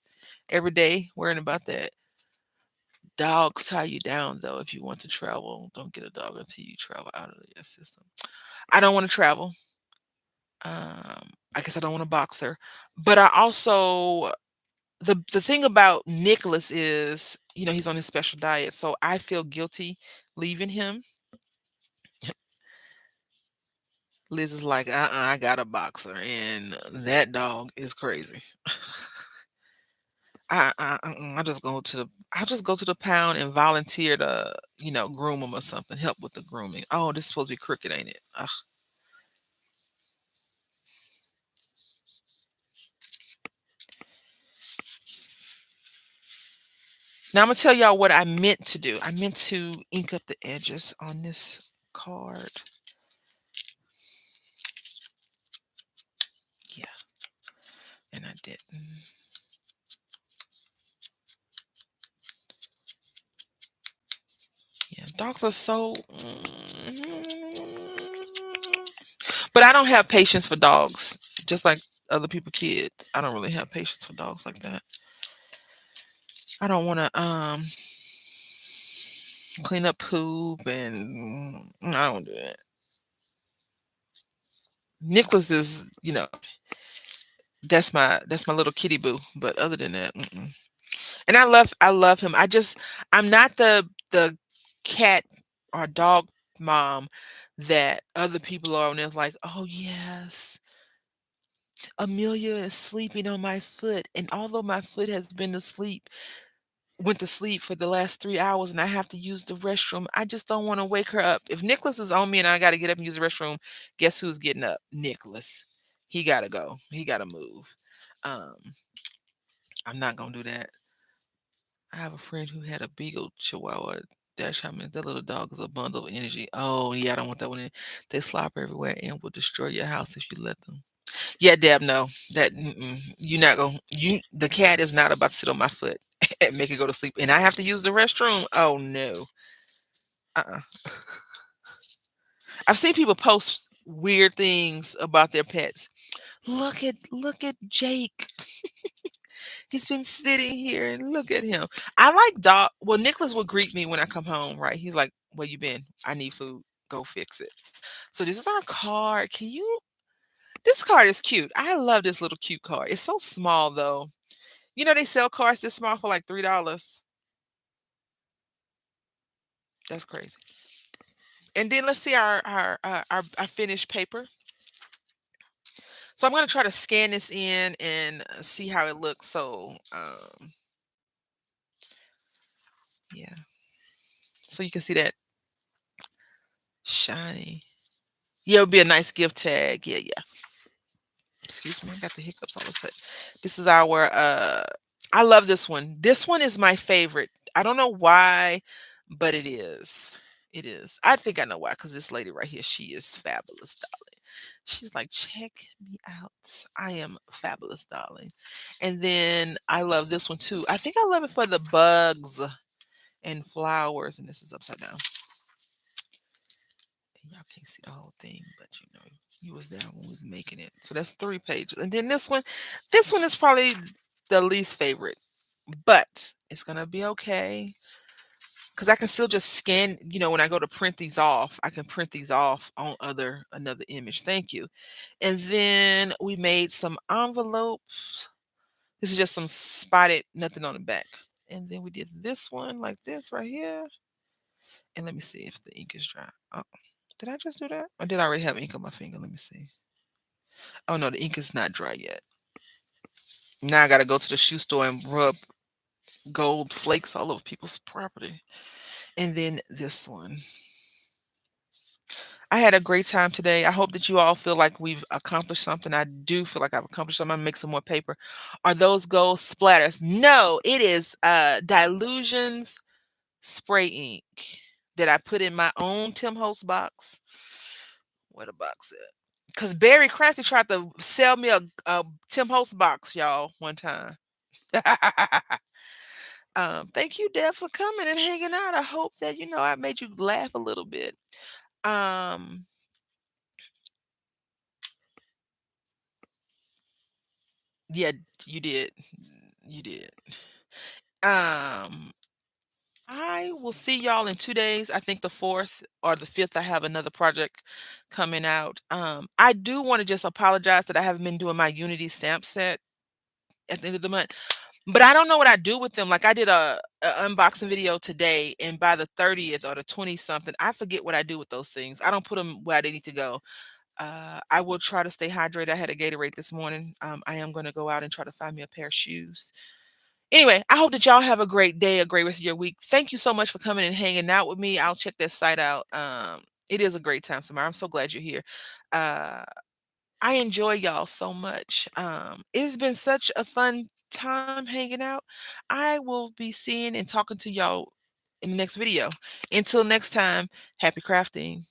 every day worrying about that. Dogs tie you down though. If you want to travel, don't get a dog until you travel out of your system. I don't want to travel. I guess I don't want a boxer, but I also the thing about Nicholas is, he's on his special diet, so I feel guilty leaving him. Liz is like, I got a boxer, and that dog is crazy. I'll just go to the pound and volunteer to, groom him or something, help with the grooming. Oh, this is supposed to be crooked, ain't it? Ugh. Now I'm gonna tell y'all what I meant to do. I meant to ink up the edges on this card. Yeah, and I didn't. Yeah, dogs are so. But I don't have patience for dogs, just like other people kids. I don't really have patience for dogs like that. I don't want to clean up poop, and I don't do that. Nicholas is, that's my little kitty boo. But other than that, mm-mm. And I love him. I'm not the cat or dog mom that other people are, and it's like, "Oh yes, Amelia is sleeping on my foot, and although my foot has been asleep, went to sleep for the last 3 hours, and I have to use the restroom. I just don't want to wake her up. If Nicholas is on me and I got to get up and use the restroom, guess who's getting up? Nicholas. He got to go. He got to move. Um, I'm not gonna do that. I have a friend who had a beagle chihuahua. Dash, I mean, that little dog is a bundle of energy. Oh yeah, I don't want that one in. They slop everywhere and will destroy your house if you let them. Yeah, Deb, no, you're not gonna. The cat is not about to sit on my foot and make it go to sleep, and I have to use the restroom. Oh no, uh, I've seen people post weird things about their pets. Look at Jake. He's been sitting here and look at him. I like dog. Well, Nicholas will greet me when I come home. Right? He's like, "Where you been? I need food. Go fix it." So this is our card. Can you? This card is cute. I love this little cute card. It's so small though. They sell cards this small for like $3. That's crazy. And then let's see our finished paper. So I'm gonna try to scan this in and see how it looks. So yeah, so you can see that Shiny. Yeah, it would be a nice gift tag. Yeah, yeah. Excuse me, I got the hiccups all of a sudden. This is our I love this one. This one is my favorite. I don't know why, but it is. It is. I think I know why, because this lady right here, she is fabulous, darling. She's like, check me out. I am fabulous, darling. And then I love this one too. I think I love it for the bugs and flowers. And this is upside down. Y'all can't see the whole thing, but you know, you was there when we was making it. So that's 3 pages. And then this one is probably the least favorite, but it's gonna be okay because I can still just scan. You know, when I go to print these off, I can print these off on another image. Thank you. And then we made some envelopes. This is just some spotted, nothing on the back. And then we did this one like this right here. And let me see if the ink is dry. Oh, did I just do that? Or did I already have ink on my finger? Let me see. Oh no, the ink is not dry yet. Now I gotta go to the shoe store and rub gold flakes all over people's property. And then this one. I had a great time today. I hope that you all feel like we've accomplished something. I do feel like I've accomplished something. I'm gonna make some more paper. Are those gold splatters? No, it is Dilutions spray ink that I put in my own Tim Holtz box. Where the box at? Because Barry Crafty tried to sell me a Tim Holtz box, y'all, one time. Thank you, Deb, for coming and hanging out. I hope that I made you laugh a little bit. Um, yeah, you did. You did. Um, I will see y'all in 2 days. I think the 4th or the 5th, I have another project coming out. I do want to just apologize that I haven't been doing my Unity stamp set at the end of the month. But I don't know what I do with them. Like I did a unboxing video today, and by the 30th or the 20 something, I forget what I do with those things. I don't put them where they need to go. I will try to stay hydrated. I had a Gatorade this morning. I am going to go out and try to find me a pair of shoes. Anyway, I hope that y'all have a great day, a great rest of your week. Thank you so much for coming and hanging out with me. I'll check that site out. It is a great time, Samara. I'm so glad you're here. Uh, I enjoy y'all so much. It's been such a fun time hanging out. I will be seeing and talking to y'all in the next video. Until next time, happy crafting.